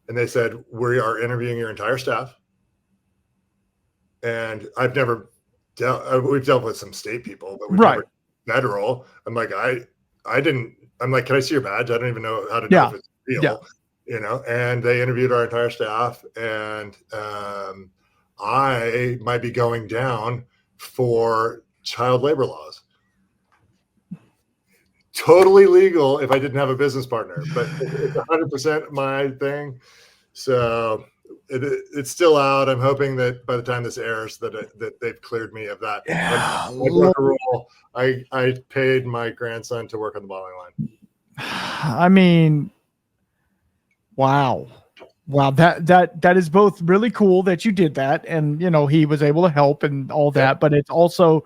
And they said, "We are interviewing your entire staff." And we've dealt with some state people, but we've never federal. I'm like, I'm like, "Can I see your badge? I don't even know how to know if it's real." And they interviewed our entire staff, and I might be going down for child labor laws. Totally legal if I didn't have a business partner, but it's 100% my thing. So it's still out. I'm hoping that by the time this airs that they've cleared me of that. Yeah, rule. I paid my grandson to work on the bottling line. I mean, wow. That is both really cool that you did that, and he was able to help and all that, but it's also,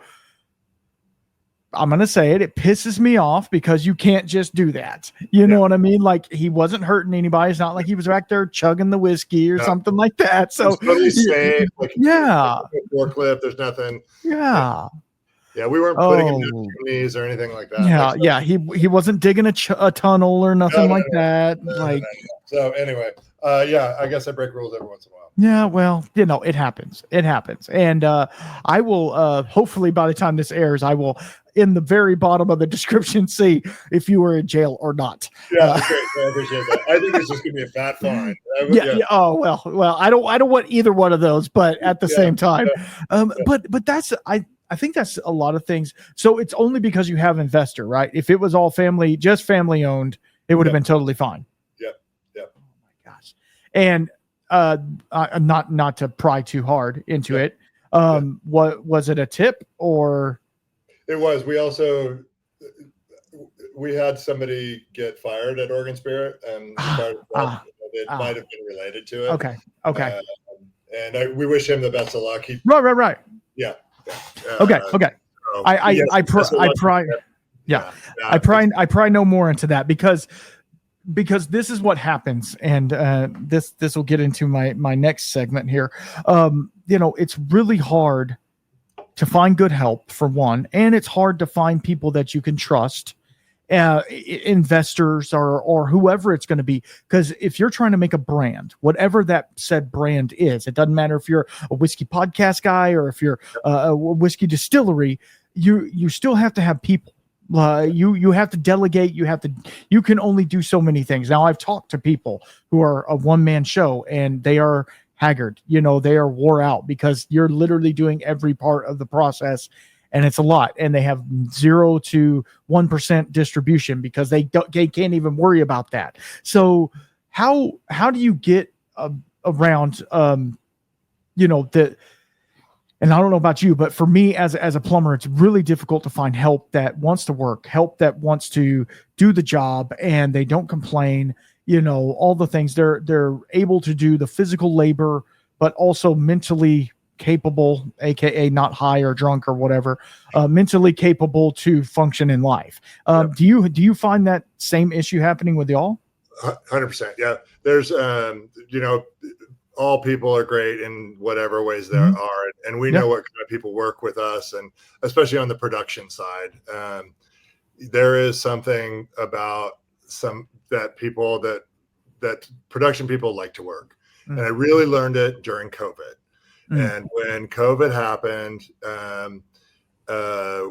I'm going to say it pisses me off because you can't just do that. You know what I mean? Like, he wasn't hurting anybody. It's not like he was back there chugging the whiskey or something like that. So totally safe. Like, forklift, there's nothing. Yeah, we weren't putting him in chimneys or anything like that. He wasn't digging a tunnel or nothing like that. No. So anyway, I guess I break rules every once in a while. Yeah, well, it happens. It happens. And I will, hopefully by the time this airs, I will, in the very bottom of the description, see if you were in jail or not. Yeah, great. I appreciate that. I think it's just going to be a fat fine. Oh, well, I don't want either one of those, but at the same time, but that's, I think that's a lot of things. So it's only because you have investor, right? If it was all family, just family owned, it would have been totally fine. Yeah. Oh my gosh. And not to pry too hard into it. What was it, a tip or? It was. We had somebody get fired at Oregon Spirit, and it might have been related to it. Okay. And we wish him the best of luck. Right. Yeah. Okay. So I pry no more into that because this is what happens, and this will get into my next segment here. It's really hard to find good help, for one, and it's hard to find people that you can trust, investors or whoever it's going to be. Because if you're trying to make a brand, whatever that said brand is, it doesn't matter if you're a whiskey podcast guy or if you're a whiskey distillery, you still have to have people. You have to delegate. You can only do so many things. Now, I've talked to people who are a one-man show, and they are haggard. They are wore out because you're literally doing every part of the process, and it's a lot. And they have 0 to 1% distribution because they can't even worry about that. So how do you get around And I don't know about you, but for me as a plumber, it's really difficult to find help that wants to work, help that wants to do the job, and they don't complain, all the things. They're able to do the physical labor, but also mentally capable, aka not high or drunk or whatever, mentally capable to function in life. Do you find that same issue happening with y'all? 100%. Yeah. There's, all people are great in whatever ways there are. And we know what kind of people work with us, and especially on the production side. There is something about that production people like to work. And I really learned it during COVID. And when COVID happened,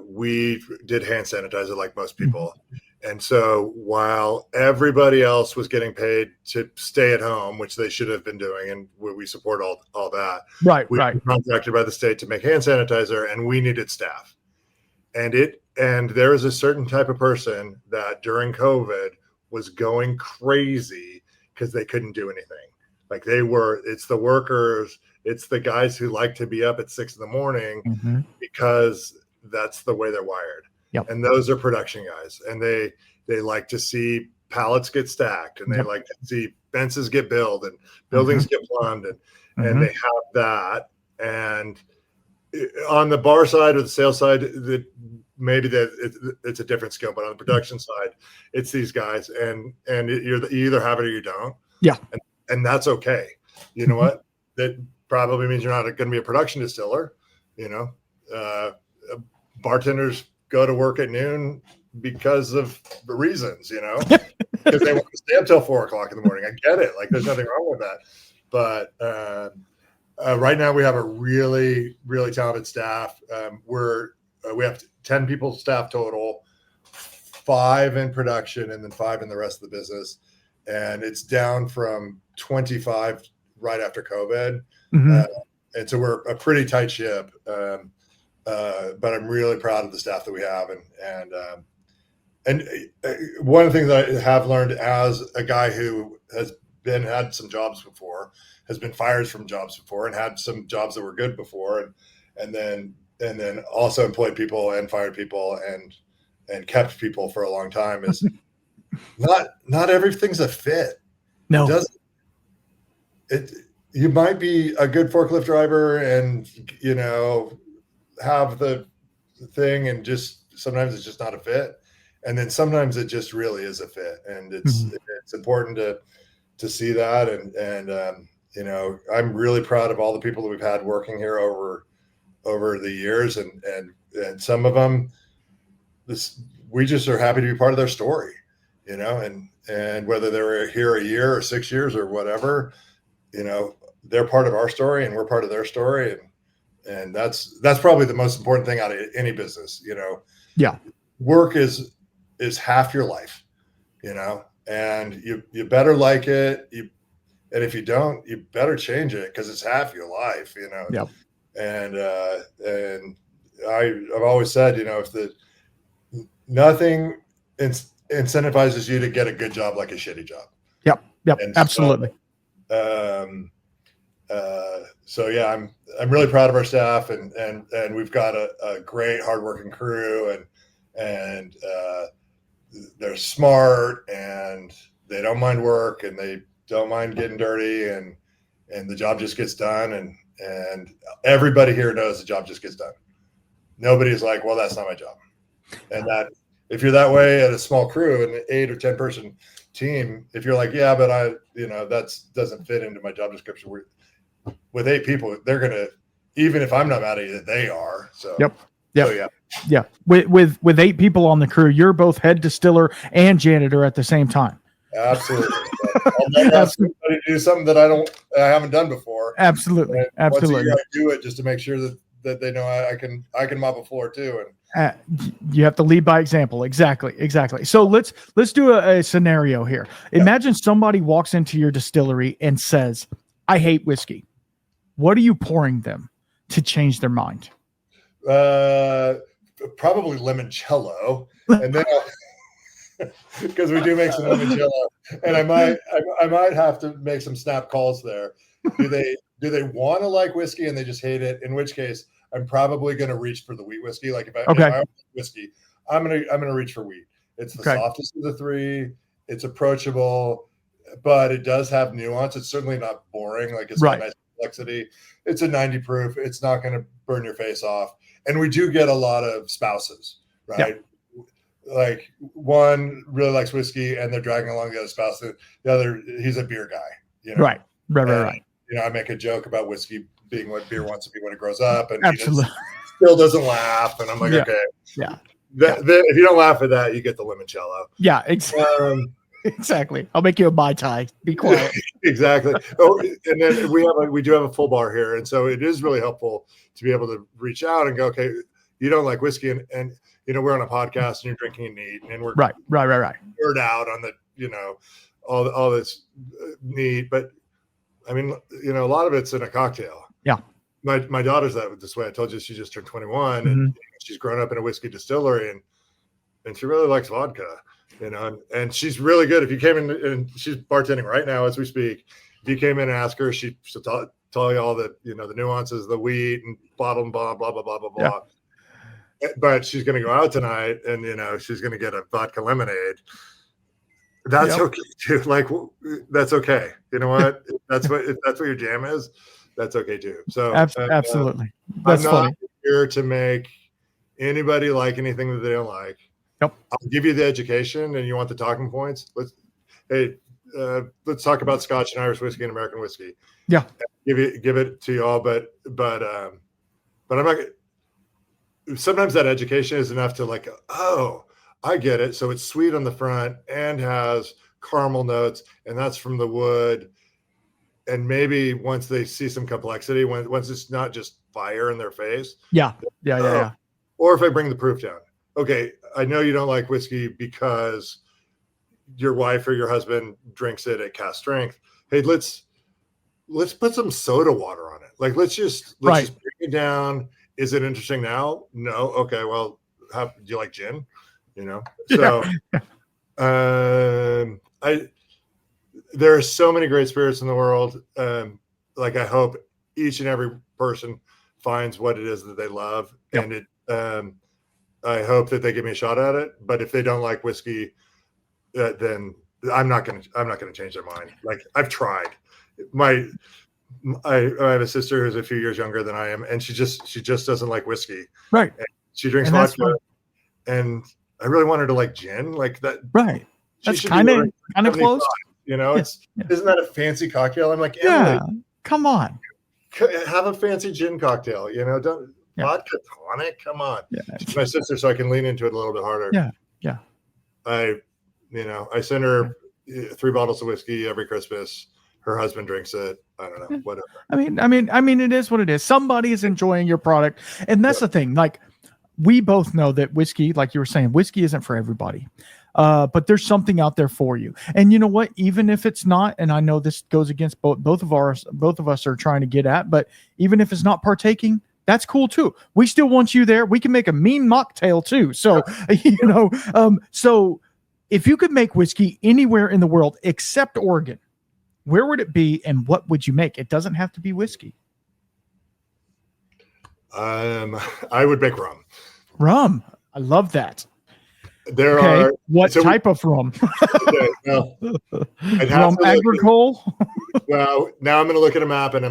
we did hand sanitizer like most people. And so while everybody else was getting paid to stay at home, which they should have been doing, and we support all that, we were contracted by the state to make hand sanitizer, and we needed staff. And there is a certain type of person that during COVID was going crazy because they couldn't do anything. Like it's the workers, it's the guys who like to be up at 6 a.m. because that's the way they're wired. Yep. And those are production guys, and they like to see pallets get stacked, and they like to see fences get built and buildings get plumbed, and they have that. And on the bar side or the sales side, it's a different skill, but on the production side, it's these guys, and you either have it or you don't. Yeah. And that's okay. You know what? That probably means you're not going to be a production distiller. Bartenders go to work at noon because of the reasons, because they want to stay up till 4 o'clock in the morning. I get it. Like, there's nothing wrong with that. But right now we have a really, really talented staff. We have 10 people staff total, 5 in production, and then 5 in the rest of the business. And it's down from 25 right after COVID. And so we're a pretty tight ship. But I'm really proud of the staff that we have. And one of the things that I have learned as a guy who has had some jobs before, has been fired from jobs before, and had some jobs that were good before, and then also employed people and fired people and kept people for a long time, is not everything's a fit. No. You might be a good forklift driver and, have the thing, and just sometimes it's just not a fit, and then sometimes it just really is a fit, and it's important to see that, and I'm really proud of all the people that we've had working here over the years, and some of them we just are happy to be part of their story, and whether they're here a year or 6 years or whatever, they're part of our story and we're part of their story, and that's probably the most important thing out of any business. Work is half your life, and you better like it. And if you don't, you better change it, because it's half your life, Yep. And I've always said, if nothing incentivizes you to get a good job like a shitty job. Yep. And Absolutely. So yeah, I'm really proud of our staff, and we've got a great hardworking crew, and they're smart, and they don't mind work, and they don't mind getting dirty, and the job just gets done, and everybody here knows the job just gets done. Nobody's like, well, that's not my job. And that, if you're that way at a small crew, an 8 or 10 person team, if you're like, yeah, but that doesn't fit into my job description. With 8 people, they're going to, even if I'm not mad at you, they are. So, Yep. So, yeah. With 8 people on the crew, you're both head distiller and janitor at the same time. Absolutely. I'll never ask somebody to do something that I haven't done before. Absolutely. And Absolutely. Once a year I do it just to make sure that they know I can mop a floor too. And you have to lead by example. Exactly. So let's do a scenario here. Imagine somebody walks into your distillery and says, I hate whiskey. What are you pouring them to change their mind? Probably limoncello, and then because we do make some limoncello, and I might have to make some snap calls there. Do do they want to like whiskey and they just hate it? In which case, I'm probably going to reach for the wheat whiskey. Like if I like whiskey, I'm gonna reach for wheat. It's the softest of the three. It's approachable, but it does have nuance. It's certainly not boring. Like it's got nice complexity. It's a 90 proof. It's not going to burn your face off. And we do get a lot of spouses, right? Yeah. Like one really likes whiskey and they're dragging along the other spouse. The other, he's a beer guy, you know? Right. You know, I make a joke about whiskey being what beer wants to be when it grows up, and absolutely he still doesn't laugh. And I'm like, okay, if you don't laugh at that, you get the limoncello. Yeah, exactly. Exactly. I'll make you a Mai Tai. Be quiet. Exactly. Oh, and then we do have a full bar here, and so it is really helpful to be able to reach out and go, okay, you don't like whiskey, and you know we're on a podcast and you're drinking neat, and we're right. Word out on the all this neat, but I mean a lot of it's in a cocktail. Yeah. My daughter's this way. I told you she just turned 21, and she's grown up in a whiskey distillery, and she really likes vodka. And she's really good. If you came in, and she's bartending right now as we speak, if you came in and asked her, she'll tell you all the the nuances, the wheat and bottle and blah blah blah blah blah blah. Yeah. But she's going to go out tonight, and she's going to get a vodka lemonade. That's okay too. Like that's okay. You know what? if that's what your jam is. That's okay too. So absolutely, that's I'm funny. Not here to make anybody like anything that they don't like. Yep. I'll give you the education, and you want the talking points. Let's talk about Scotch and Irish whiskey and American whiskey. Yeah. Give it to you all, but I'm not. Sometimes that education is enough to like, oh, I get it. So it's sweet on the front and has caramel notes, and that's from the wood. And maybe once they see some complexity, once it's not just fire in their face. Yeah. Or if I bring the proof down. Okay, I know you don't like whiskey because your wife or your husband drinks it at cask strength. Hey, let's put some soda water on it. Like let's just bring it down. Is it interesting now? No. Okay. Well, do you like gin? So there are so many great spirits in the world. Like I hope each and every person finds what it is that they love, and I hope that they give me a shot at it. But if they don't like whiskey, then I'm not going to change their mind. Like I've tried. I have a sister who's a few years younger than I am, and she just doesn't like whiskey. Right. And she drinks vodka, and I really want her to like gin, like that. Right. That's kind of close. Isn't that a fancy cocktail? I'm like, yeah. Come on. Have a fancy gin cocktail. Don't. Vodka tonic, come on. Yeah. She's my sister, so I can lean into it a little bit harder. Yeah. I send her 3 bottles of whiskey every Christmas. Her husband drinks it. I don't know, whatever. I mean, it is what it is. Somebody is enjoying your product, and that's the thing. Like, we both know that whiskey, like you were saying, whiskey isn't for everybody. But there's something out there for you. And you know what? Even if it's not, and I know this goes against both of us are trying to get at, but even if it's not partaking, that's cool too. We still want you there. We can make a mean mocktail too. So, so if you could make whiskey anywhere in the world except Oregon, where would it be and what would you make? It doesn't have to be whiskey. I would make rum. Rum. I love that. What type of rum? Rum agricole? Well, now I'm going to look at a map, and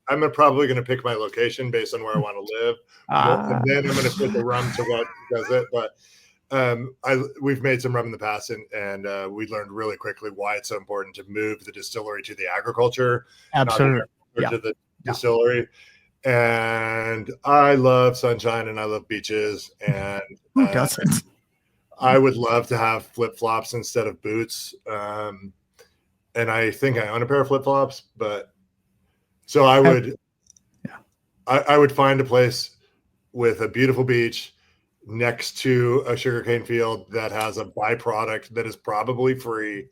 I'm probably going to pick my location based on where I want to live. And then I'm going to put the rum to what does it. But we've made some rum in the past, and we learned really quickly why it's so important to move the distillery to the agriculture. Absolutely. To the distillery. And I love sunshine and I love beaches. And who doesn't? I would love to have flip-flops instead of boots. And I think I own a pair of flip-flops, but so I would, I would find a place with a beautiful beach next to a sugarcane field that has a byproduct that is probably free.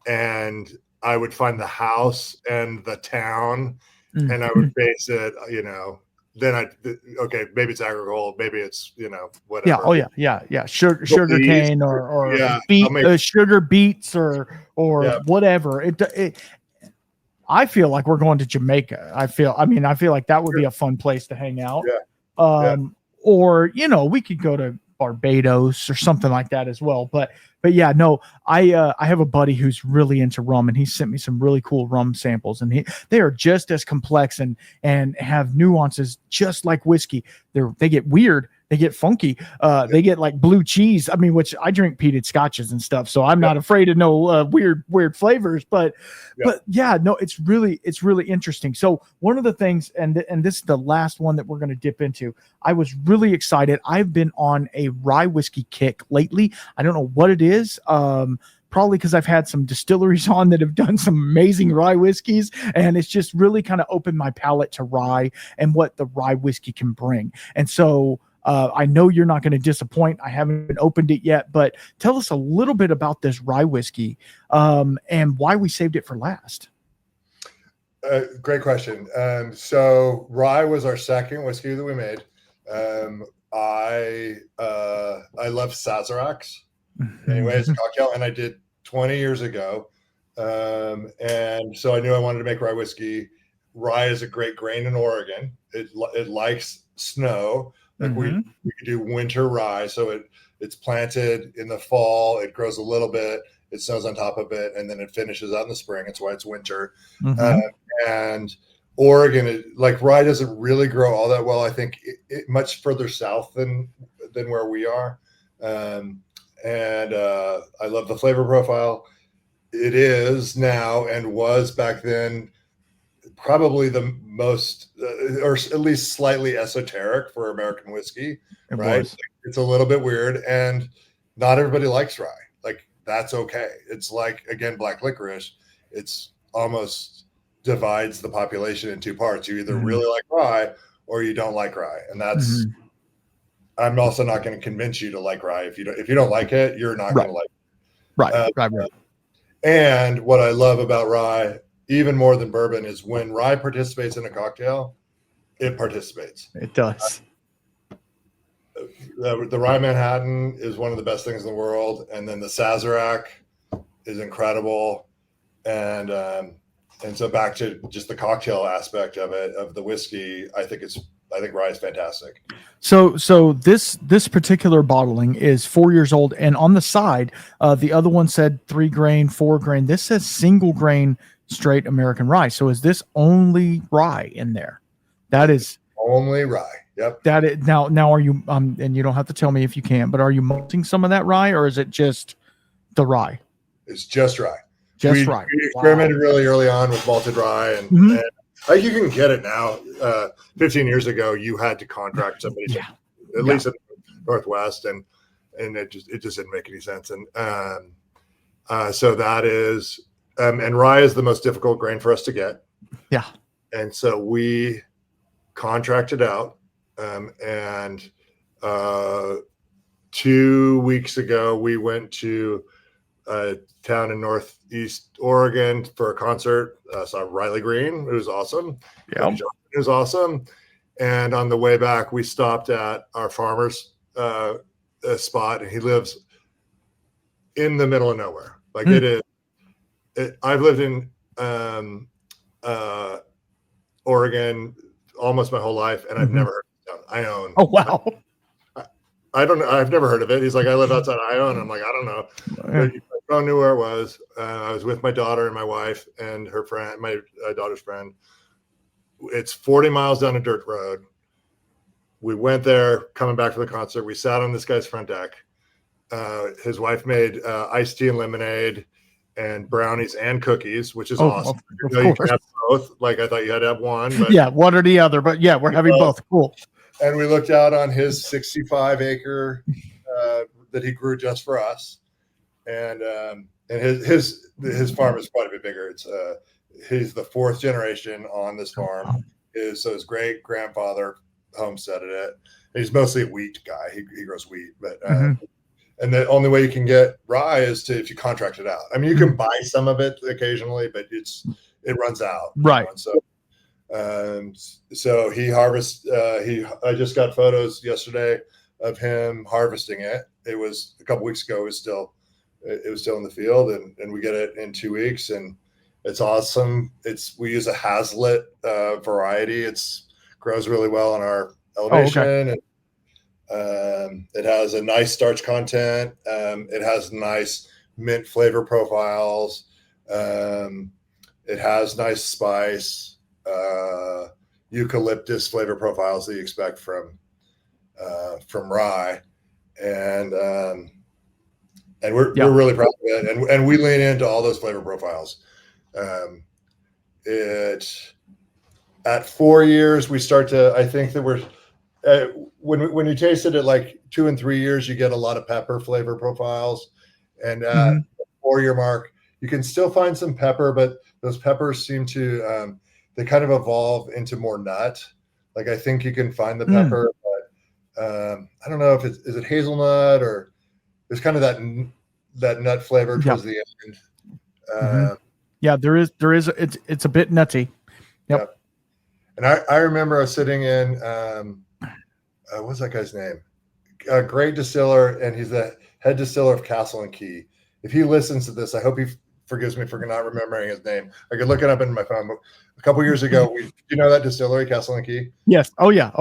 And I would find the house and the town, and I would base it, then maybe it's agricole, maybe it's, whatever. Yeah. Sugar cane or sugar beets or whatever. I feel like we're going to Jamaica. I feel like that would be a fun place to hang out. Yeah. Or, we could go to Barbados or something like that as well. But yeah, no, I have a buddy who's really into rum, and he sent me some really cool rum samples, and they are just as complex and have nuances just like whiskey. They get weird. They get funky. They get like blue cheese. I mean, which I drink peated scotches and stuff, so I'm not afraid of no weird flavors. But yeah, no, it's really interesting. So one of the things, and this is the last one that we're going to dip into. I was really excited. I've been on a rye whiskey kick lately. I don't know what it is. Probably because I've had some distilleries on that have done some amazing rye whiskeys, and it's just really kind of opened my palate to rye and what the rye whiskey can bring. And so I know you're not going to disappoint. I haven't opened it yet, but tell us a little bit about this rye whiskey and why we saved it for last. Great question. So rye was our second whiskey that we made. I love Sazeracs. Anyway, it's a cocktail, and I did 20 years ago. And so I knew I wanted to make rye whiskey. Rye is a great grain in Oregon. It likes snow. Like we could do winter rye. So it's planted in the fall. It grows a little bit. It snows on top of it, and then it finishes out in the spring. It's why it's winter. And Oregon, like rye doesn't really grow all that well. I think it much further south than where we are. And I love the flavor profile. It is now and was back then probably the most, or at least slightly esoteric for American whiskey, right? It's a little bit weird, and not everybody likes rye. Like that's okay. It's like, again, black licorice. It's almost divides the population in two parts. You either really like rye or you don't like rye, and that's. I'm also not going to convince you to like rye. If you don't like it, you're not going to like it. Right. And what I love about rye, even more than bourbon, is when rye participates in a cocktail, it participates. It does. The rye Manhattan is one of the best things in the world, and then the Sazerac is incredible, and so back to just the cocktail aspect of it, of the whiskey, I think rye is fantastic. So this particular bottling is 4 years old, and on the side, the other one said 3 grain, 4 grain. This says single grain straight American rye. So is this only rye in there? That is only rye. Yep. That is, now are you and you don't have to tell me if you can't, but are you malting some of that rye, or is it just the rye? It's just rye. Rye. We experimented really early on with malted rye, and I think you can get it now. 15 years ago, you had to contract somebody at least in the Northwest, and it just didn't make any sense. And so that is, and rye is the most difficult grain for us to get. Yeah. And so we contracted out, and 2 weeks ago, we went to a town in Northeast Oregon for a concert. Saw Riley Green. It was awesome. Yeah. It was awesome. And on the way back, we stopped at our farmer's spot, and he lives in the middle of nowhere. Like I've lived in Oregon almost my whole life, and I've never heard of it. Ione. Oh, wow. I don't know. I've never heard of it. He's like, I live outside Ione. I'm like, I don't know. But my phone knew where it was. I was with my daughter and my wife and her friend, my daughter's friend. It's 40 miles down a dirt road. We went there, coming back from the concert. We sat on this guy's front deck. His wife made iced tea and lemonade and brownies and cookies, which is awesome. You can have both. Like I thought you had to have one. But, yeah, one or the other. But yeah, we're having both. Cool. And we looked out on his 65-acre that he grew just for us, and his farm is quite a bit bigger. It's he's the 4th generation on this farm. So his great grandfather homesteaded it. He's mostly a wheat guy. He grows wheat, but and the only way you can get rye is if you contract it out. I mean, you can buy some of it occasionally, but it runs out. Right. So he harvests. I just got photos yesterday of him harvesting it. It was a couple weeks ago. It was still in the field, and we get it in 2 weeks, and It's awesome. We use a Hazlitt variety. Grows really well on our elevation. okay. It has a nice starch content. It has nice mint flavor profiles. It has nice spice, eucalyptus flavor profiles that you expect from rye, and we're really proud of it, and we lean into all those flavor profiles. At 4 years, we start to. I think that we're when you taste it at like 2 and 3 years, you get a lot of pepper flavor profiles, and at the 4-year mark, you can still find some pepper, but those peppers seem to they kind of evolve into more nut. Like I think you can find the pepper, but I don't know if is it hazelnut or there's kind of that nut flavor towards the end. Yeah, there is. It's a bit nutty. Yep. And I remember I was sitting in what's that guy's name? A great distiller, and he's the head distiller of Castle and Key. If he listens to this, I hope he forgives me for not remembering his name. I could look it up in my phone. But a couple years ago, you know that distillery, Castle and Key? Yes. Oh yeah.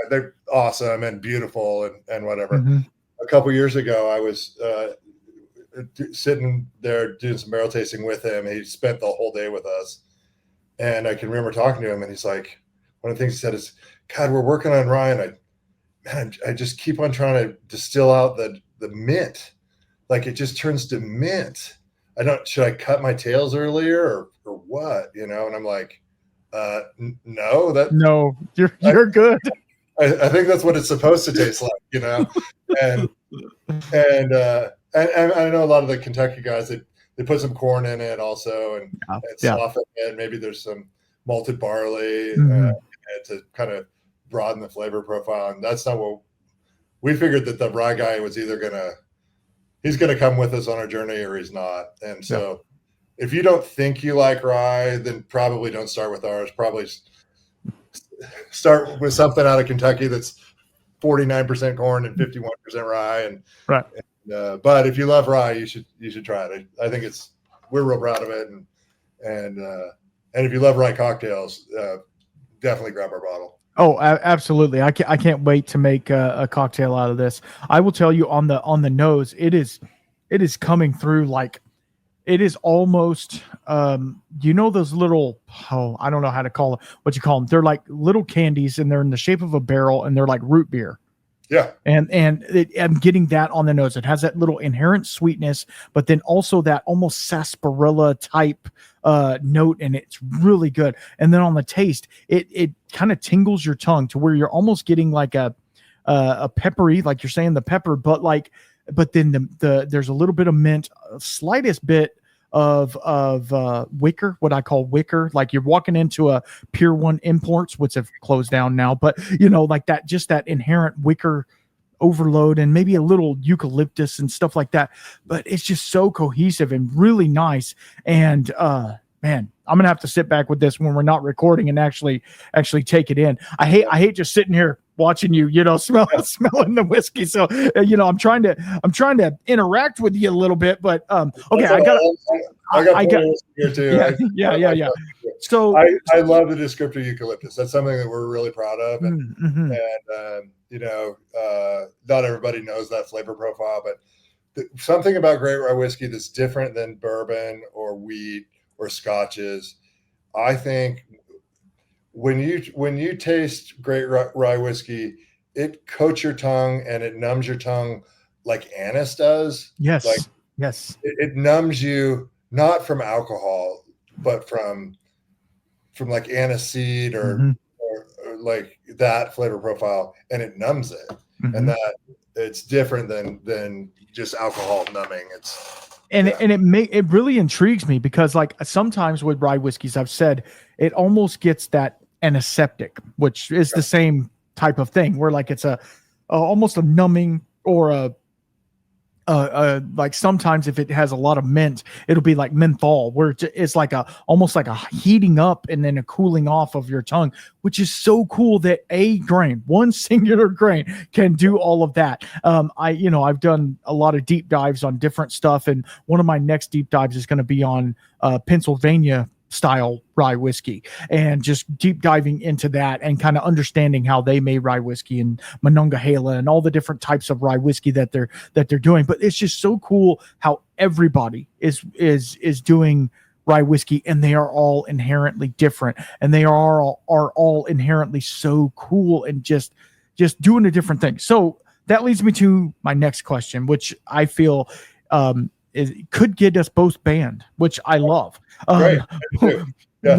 They're awesome and beautiful and whatever. A couple years ago, I was sitting there doing some barrel tasting with him. He spent the whole day with us. And I can remember talking to him, and he's like, one of the things he said is, God, we're working on rye, and I just keep on trying to distill out the mint. Like it just turns to mint. Should I cut my tails earlier or what? And I'm like, no, you're good. I think that's what it's supposed to taste like, and I know a lot of the Kentucky guys that they put some corn in it also and soften it. Maybe there's some malted barley to kind of broaden the flavor profile. And that's not what we figured, that the rye guy was either he's going to come with us on our journey or he's not. And so if you don't think you like rye, then probably don't start with ours. Probably start with something out of Kentucky that's 49% corn and 51% rye. And right. But if you love rye, you should try it. I think we're real proud of it. And if you love rye cocktails, definitely grab our bottle. Oh, absolutely. I can't wait to make a cocktail out of this. I will tell you on the nose, it is coming through like it is almost, those little, I don't know how to call it, what you call them. They're like little candies and they're in the shape of a barrel and they're like root beer. Yeah. And I'm getting that on the nose. It has that little inherent sweetness, but then also that almost sarsaparilla type note, and it's really good. And then on the taste, it kind of tingles your tongue to where you're almost getting like a peppery, like you're saying the pepper, but then there's a little bit of mint, slightest bit of wicker, what I call wicker, like you're walking into a Pier 1 Imports, which have closed down now, but like that, just that inherent wicker overload and maybe a little eucalyptus and stuff like that. But it's just so cohesive and really nice. And man, I'm gonna have to sit back with this when we're not recording and actually take it in. I hate just sitting here watching you, smelling the whiskey. So, I'm trying to interact with you a little bit, but okay. I got here too. Yeah. So I love the descriptor eucalyptus. That's something that we're really proud of. And, not everybody knows that flavor profile, but something about great rye whiskey that's different than bourbon or wheat or scotches. I think when you taste great rye whiskey, it coats your tongue and it numbs your tongue like anise does. Yes. Yes. It numbs you not from alcohol, but from like anise seed or like that flavor profile, and it numbs it. And that it's different than just alcohol numbing. It really intrigues me because like sometimes with rye whiskeys, I've said it almost gets that antiseptic, which is the same type of thing where like it's almost a numbing or a like sometimes if it has a lot of mint, it'll be like menthol, where it's like almost like a heating up and then a cooling off of your tongue, which is so cool that one singular grain can do all of that. I've done a lot of deep dives on different stuff, and one of my next deep dives is going to be on Pennsylvania style rye whiskey, and just deep diving into that and kind of understanding how they made rye whiskey and Monongahela and all the different types of rye whiskey that they're doing. But it's just so cool how everybody is doing rye whiskey, and they are all inherently different, and they are all inherently so cool and just doing a different thing. So that leads me to my next question, which I feel could get us both banned, which I love. Right. Yeah.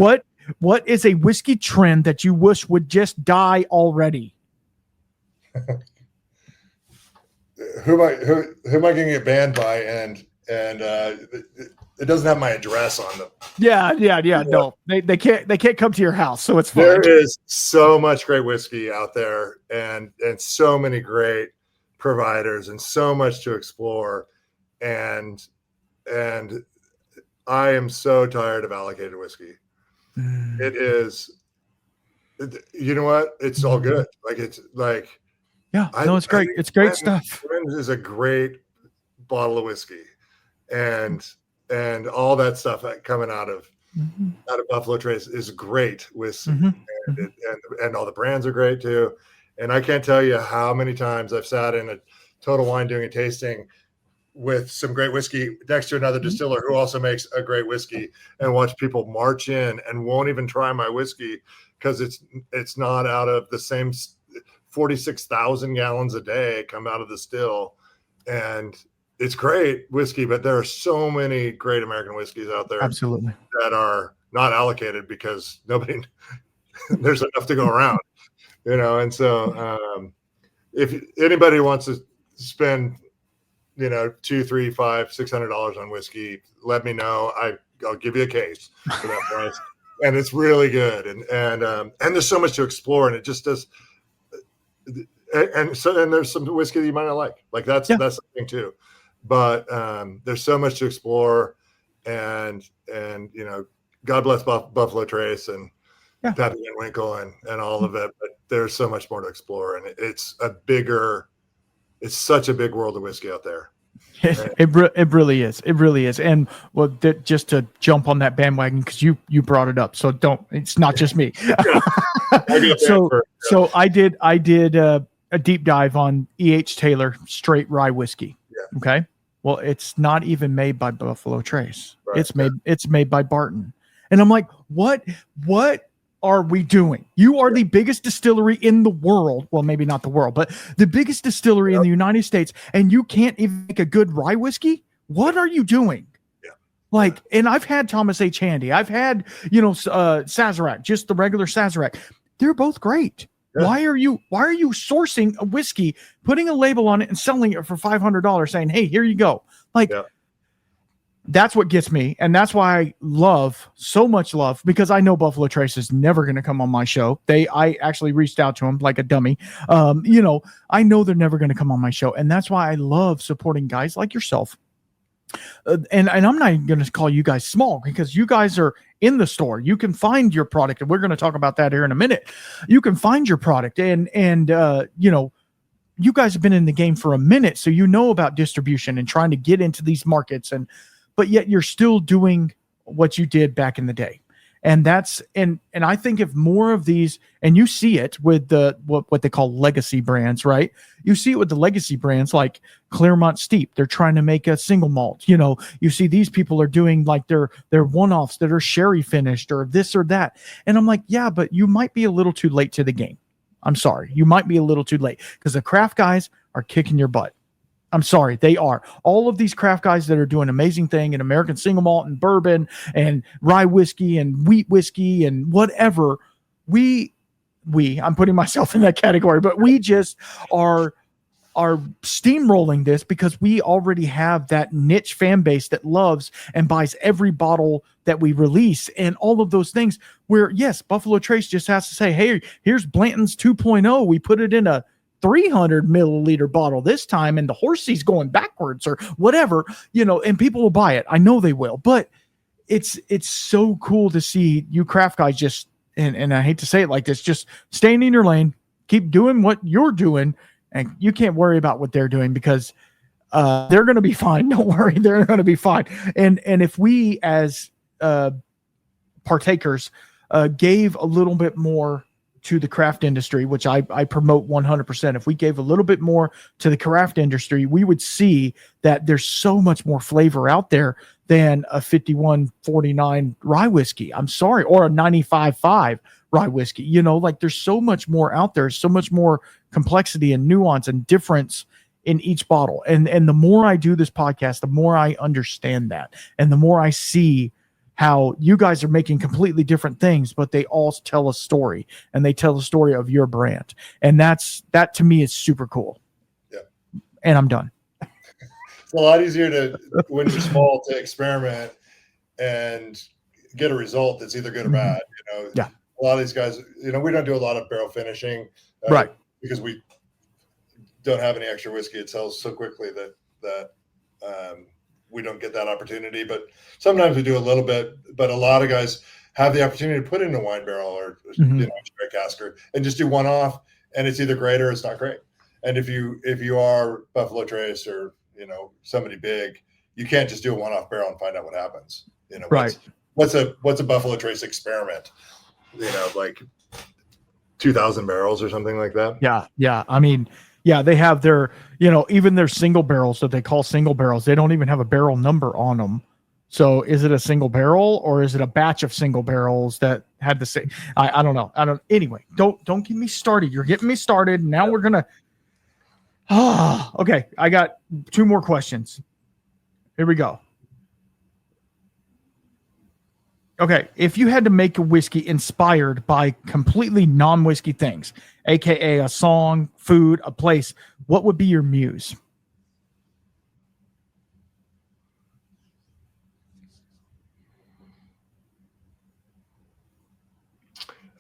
What is a whiskey trend that you wish would just die already? Who am I going to get banned by? And it doesn't have my address on them. Yeah. No, they can't come to your house, so it's fine. There is so much great whiskey out there, and so many great providers, and so much to explore, and I am so tired of allocated whiskey. It is, you know what? It's all good. Like, it's like, yeah, it's great. It's great stuff. Friends is a great bottle of whiskey, and all that stuff coming out of Buffalo Trace is great whiskey, and all the brands are great too. And I can't tell you how many times I've sat in a Total Wine doing a tasting with some great whiskey next to another distiller who also makes a great whiskey, and watch people march in and won't even try my whiskey because it's not out of the same 46,000 gallons a day come out of the still. And it's great whiskey, but there are so many great American whiskeys out there absolutely that are not allocated because there's enough to go around, and so if anybody wants to spend $200, $300, $500, $600 on whiskey, let me know. I'll give you a case for that price. And it's really good. And there's so much to explore, and it just does. And there's some whiskey that you might not like. Like that's the thing too. But there's so much to explore, and God bless Buffalo Trace and Pappy and Winkle and all of it. But there's so much more to explore, and it's such a big world of whiskey out there. It really is. It really is. And just to jump on that bandwagon, because you brought it up, so it's not just me. So I did a deep dive on E.H. Taylor straight rye whiskey. Yeah. Okay. Well, it's not even made by Buffalo Trace. Right. It's made by Barton. And I'm like, what are we doing? You are the biggest distillery in the world. Well, maybe not the world, but the biggest distillery in the United States, and you can't even make a good rye whiskey? What are you doing? Yeah. And I've had Thomas H. Handy. I've had, Sazerac, just the regular Sazerac. They're both great. Yeah. Why are you sourcing a whiskey, putting a label on it and selling it for $500 saying, "Hey, here you go." That's what gets me. And that's why I love because I know Buffalo Trace is never going to come on my show. I actually reached out to them like a dummy. I know they're never going to come on my show. And that's why I love supporting guys like yourself. And I'm not even going to call you guys small, because you guys are in the store. You can find your product. And we're going to talk about that here in a minute. You can find your product and you guys have been in the game for a minute. So you know about distribution and trying to get into these markets, but yet you're still doing what you did back in the day. And and I think if more of these, and you see it with what they call legacy brands, right? You see it with the legacy brands like Claremont Steep. They're trying to make a single malt. You see these people are doing like their one-offs that are sherry finished or this or that. And I'm like, yeah, but you might be a little too late to the game. I'm sorry. You might be a little too late, because the craft guys are kicking your butt. I'm sorry, they are. All of these craft guys that are doing amazing thing in American single malt and bourbon and rye whiskey and wheat whiskey and whatever, I'm putting myself in that category, but we just are steamrolling this because we already have that niche fan base that loves and buys every bottle that we release and all of those things, where yes, Buffalo Trace just has to say, "Hey, here's Blanton's 2.0. We put it in a 300 milliliter bottle this time, and the Horsey's going backwards or whatever, and people will buy it. I know they will, but it's so cool to see you craft guys just, and I hate to say it like this, just staying in your lane, keep doing what you're doing, and you can't worry about what they're doing because they're going to be fine. Don't worry. They're going to be fine. And if we as partakers gave a little bit more to the craft industry, which I promote 100%. If we gave a little bit more to the craft industry, we would see that there's so much more flavor out there than a 5149 rye whiskey. I'm sorry. Or a 95.5 rye whiskey. Like there's so much more out there, so much more complexity and nuance and difference in each bottle. And the more I do this podcast, the more I understand that. And the more I see how you guys are making completely different things, but they all tell a story, and they tell the story of your brand. And that to me is super cool. Yeah. And I'm done. It's a lot easier when you're small to experiment and get a result that's either good or bad. Yeah. A lot of these guys, we don't do a lot of barrel finishing, right? Because we don't have any extra whiskey. It sells so quickly that we don't get that opportunity. But sometimes we do a little bit. But a lot of guys have the opportunity to put in a wine barrel or a straight casker and just do one off, and it's either great or it's not great. And if you are Buffalo Trace or somebody big, you can't just do a one-off barrel and find out what happens. Right. What's a Buffalo Trace experiment? Like 2,000 barrels or something like that. Yeah. I mean, yeah, they have their, even their single barrels that they call single barrels. They don't even have a barrel number on them. So is it a single barrel or is it a batch of single barrels that had the same? I don't know. Anyway, don't get me started. You're getting me started. Now we're going to. Okay. I got 2 more questions. Here we go. Okay, if you had to make a whiskey inspired by completely non-whiskey things, aka a song, food, a place, what would be your muse?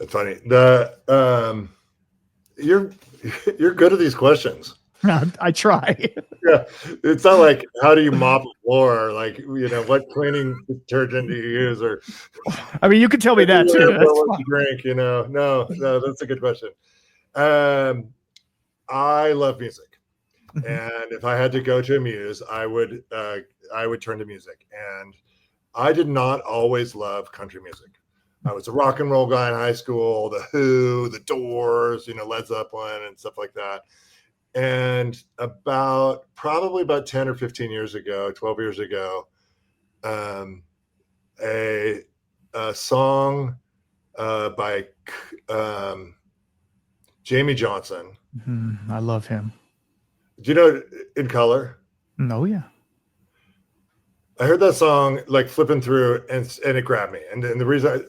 That's funny. You're good at these questions. I try. Yeah, it's not like how do you mop a floor, like what cleaning detergent do you use, or I mean you can tell me that too. What you drink, No, that's a good question. I love music, and if I had to go to a muse, I would turn to music. And I did not always love country music. I was a rock and roll guy in high school, the Who, the Doors, Led Zeppelin and stuff like that. And probably about 10 or 15 years ago, 12 years ago, a song by Jamie Johnson. I love him. Do you know In Color? No, yeah. I heard that song like flipping through, and it grabbed me. And the reason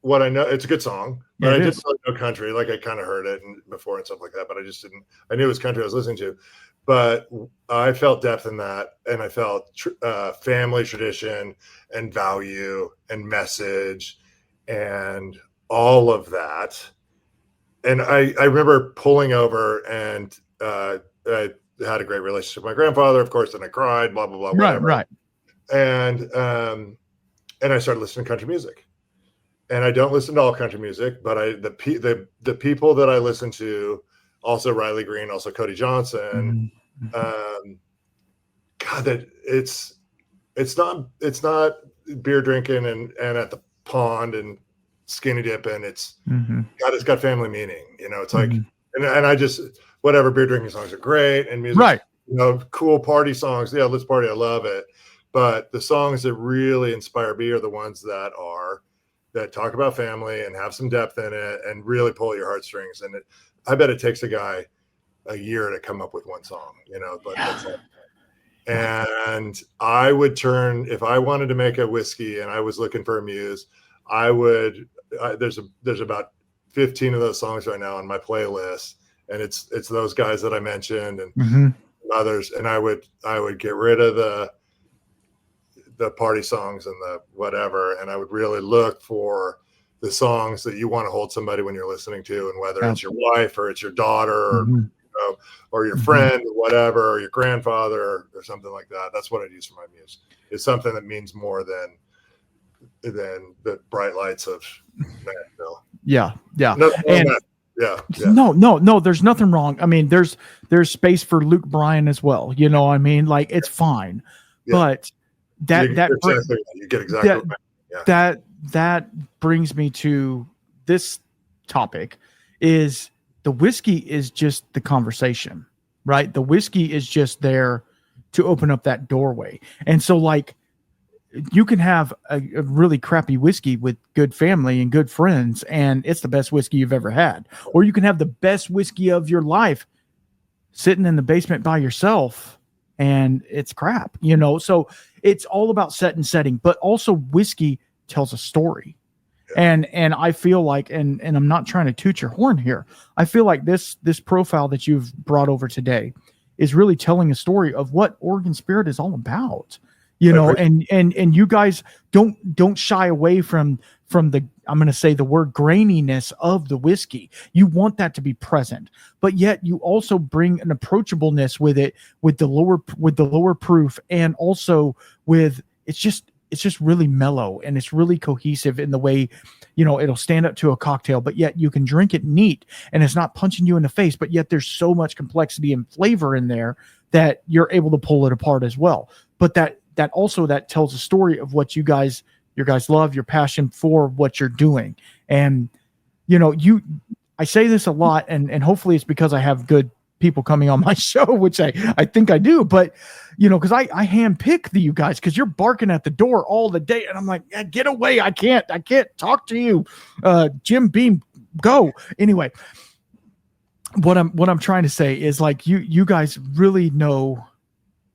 what I know, it's a good song, but I just don't know country. Like I kind of heard it before and stuff like that, but I just didn't. I knew it was country I was listening to, but I felt depth in that, and I felt family tradition and value and message and all of that. And I remember pulling over, and I had a great relationship with my grandfather, of course, and I cried, blah blah blah, whatever. Right. And I started listening to country music. And I don't listen to all country music, but the people that I listen to, also Riley Green, also Cody Johnson, God, that it's not beer drinking and at the pond and skinny dipping. It's God, it's got family meaning. It's like, and I just whatever, beer drinking songs are great, and music, right? Cool party songs. Yeah, let's party. I love it. But the songs that really inspire me are the ones that talk about family and have some depth in it and really pull your heartstrings. And I bet it takes a guy a year to come up with one song, but that's it. And I would turn, if I wanted to make a whiskey and I was looking for a muse, there's about 15 of those songs right now on my playlist. And it's those guys that I mentioned and others. And I would get rid of the party songs and the whatever, and I would really look for the songs that you want to hold somebody when you're listening to, and whether it's your wife or it's your daughter or, or your friend or whatever, or your grandfather or something like that. That's what I'd use for my muse. It's something that means more than the bright lights of Nashville. Yeah. No, there's nothing wrong. I mean, there's space for Luke Bryan as well. You know, I mean, like, it's fine. But that brings me to this topic: is the whiskey is just the conversation, right? The whiskey is just there to open up that doorway. And so, like, you can have a really crappy whiskey with good family and good friends, and it's the best whiskey you've ever had. Or you can have the best whiskey of your life sitting in the basement by yourself, and it's crap, you know? So it's all about set and setting, but also whiskey tells a story. And I feel like, and I'm not trying to toot your horn here, I feel like this profile that you've brought over today is really telling a story of what Oregon Spirit is all about. You know, and you guys don't shy away from the, I'm going to say the word, graininess of the whiskey. You want that to be present, but yet you also bring an approachableness with it, with the lower proof, and also with it's just really mellow, and it's really cohesive in the way, you know, it'll stand up to a cocktail, but yet you can drink it neat, and it's not punching you in the face, but yet there's so much complexity and flavor in there that you're able to pull it apart as well. But that also tells a story of what your guys love, your passion for what you're doing. And, you know, I say this a lot, and hopefully it's because I have good people coming on my show, which I think I do, but, you know, cause I handpick you guys, cause you're barking at the door all the day. And I'm like, yeah, get away. I can't talk to you. Jim Beam, go. Anyway, what I'm trying to say is, like, you guys really know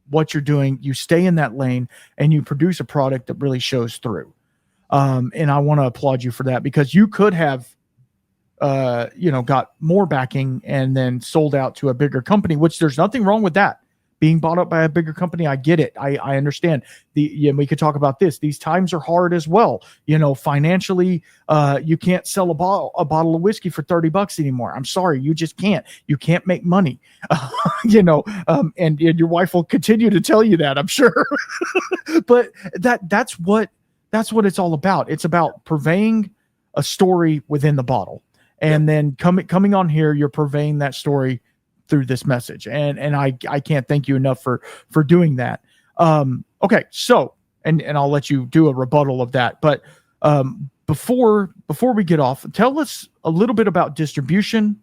what you're doing. You stay in that lane, and you produce a product that really shows through. And I want to applaud you for that, because you could have, you know, got more backing and then sold out to a bigger company, which there's nothing wrong with that. Being bought up by a bigger company, I get it. I understand. We could talk about this. These times are hard as well. You know, financially, you can't sell a bottle of whiskey for $30 anymore. I'm sorry, you just can't. You can't make money. You know, and your wife will continue to tell you that, I'm sure. But that's what it's all about. It's about purveying a story within the bottle, and then coming on here, you're purveying that story through this message. And I can't thank you enough for doing that. Okay. So, and I'll let you do a rebuttal of that, but, before we get off, tell us a little bit about distribution,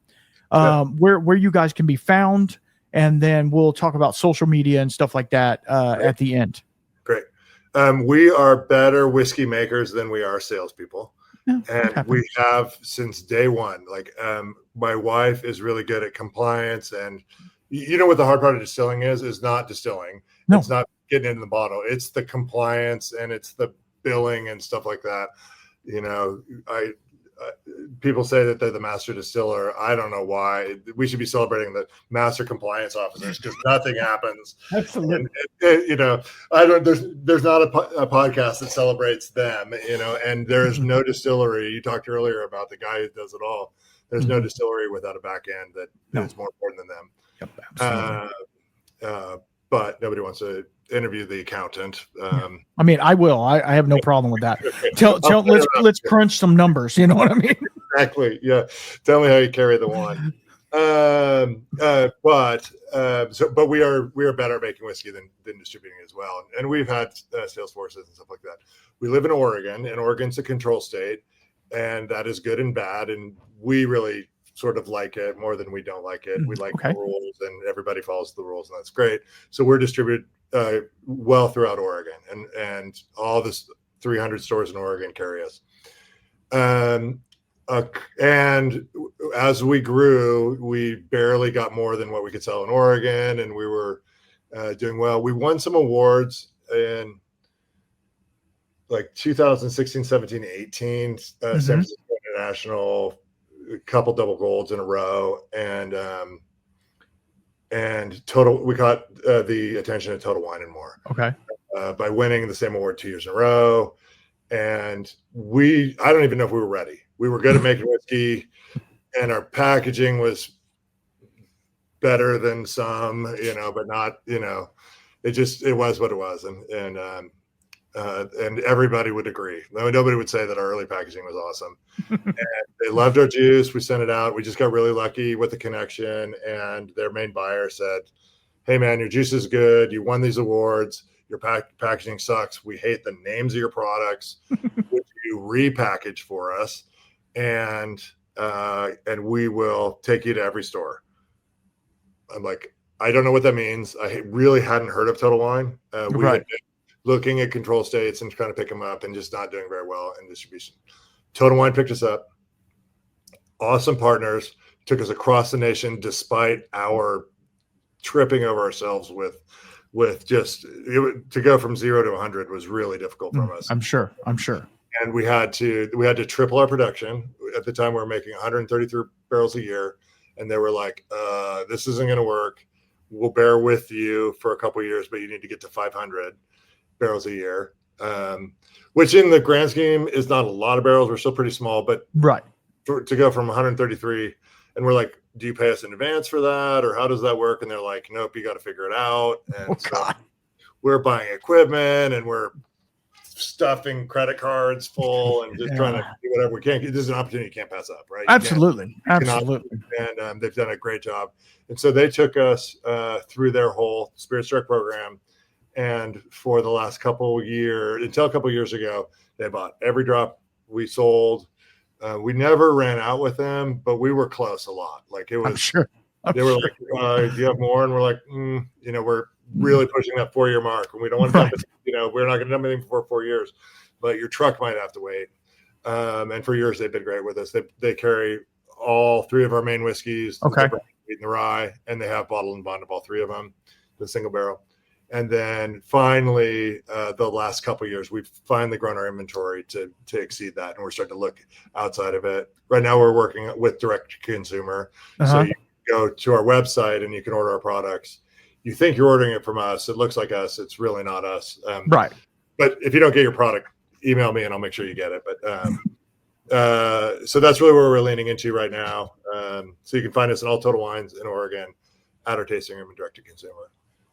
where you guys can be found, and then we'll talk about social media and stuff like that, at the end. Great. We are better whiskey makers than we are salespeople. Yeah, and we have since day one. Like, my wife is really good at compliance, and you know what the hard part of distilling is not distilling. No. It's not getting in the bottle. It's the compliance, and it's the billing and stuff like that. You know, people say that they're the master distiller. I don't know why. We should be celebrating the master compliance officers, because nothing happens. Absolutely. And, you know, there's not a podcast that celebrates them, you know, and there's no distillery. You talked earlier about the guy who does it all. There's no distillery without a back end that is more important than them. Yep, absolutely. But nobody wants to interview the accountant. I mean, I will. I have no problem with that. Let's crunch some numbers. You know what I mean? Exactly. Yeah. Tell me how you carry the one. But we are better at making whiskey than distributing as well. And we've had sales forces and stuff like that. We live in Oregon, and Oregon's a control state, and that is good and bad. And we really sort of like it more than we don't like it. We like the rules, and everybody follows the rules, and that's great. So we're distributed well throughout Oregon, and all this 300 stores in Oregon carry us. And as we grew, we barely got more than what we could sell in Oregon, and we were doing well. We won some awards in like 2016, 17, 18, San Francisco International, a couple double golds in a row, and total. We caught the attention of Total Wine and More. Okay. By winning the same award 2 years in a row, And I don't even know if we were ready. We were good at making whiskey, and our packaging was better than some, but not, it was what it was. And everybody would agree. Nobody would say that our early packaging was awesome. And they loved our juice. We sent it out. We just got really lucky with the connection. And their main buyer said, "Hey man, your juice is good. You won these awards. Your packaging sucks. We hate the names of your products. Would you repackage for us? And we will take you to every store." I'm like, I don't know what that means. I really hadn't heard of Total Wine. We had been looking at control states and trying to pick them up and just not doing very well in distribution. Total Wine picked us up. Awesome partners, took us across the nation despite our tripping over ourselves with just to go from 0 to 100 was really difficult for us. I'm sure. And we had to triple our production. At the time we were making 133 barrels a year, and they were like, this isn't going to work. We'll bear with you for a couple of years, but you need to get to 500 barrels a year, which in the grand scheme is not a lot of barrels. We're still pretty small, but to go from 133, and we're like, do you pay us in advance for that, or how does that work? And they're like, nope, you got to figure it out. And we're buying equipment, and we're stuffing credit cards full and just trying to do whatever we can. This is an opportunity you can't pass up, right? Absolutely. And they've done a great job. And so they took us through their whole Spirit Strike program. And for the last couple years, until a couple years ago, they bought every drop we sold. We never ran out with them, but we were close a lot. Like it was, they were like, do you have more? And we're like, we're really pushing that 4-year mark, and we don't want to dump it. We're not going to dump anything for 4 years, but your truck might have to wait. And for years, they've been great with us. They carry all 3 of our main whiskeys, the wheat and the rye, and they have bottle and bond of all 3 of them, the single barrel. And then finally, the last couple of years, we've finally grown our inventory to exceed that, and we're starting to look outside of it. Right now, we're working with direct to consumer, so you go to our website and you can order our products. You think you're ordering it from us. It looks like us. It's really not us. But if you don't get your product, email me and I'll make sure you get it. But so that's really where we're leaning into right now. So you can find us in all Total Wines in Oregon, at our tasting room, and direct to consumer.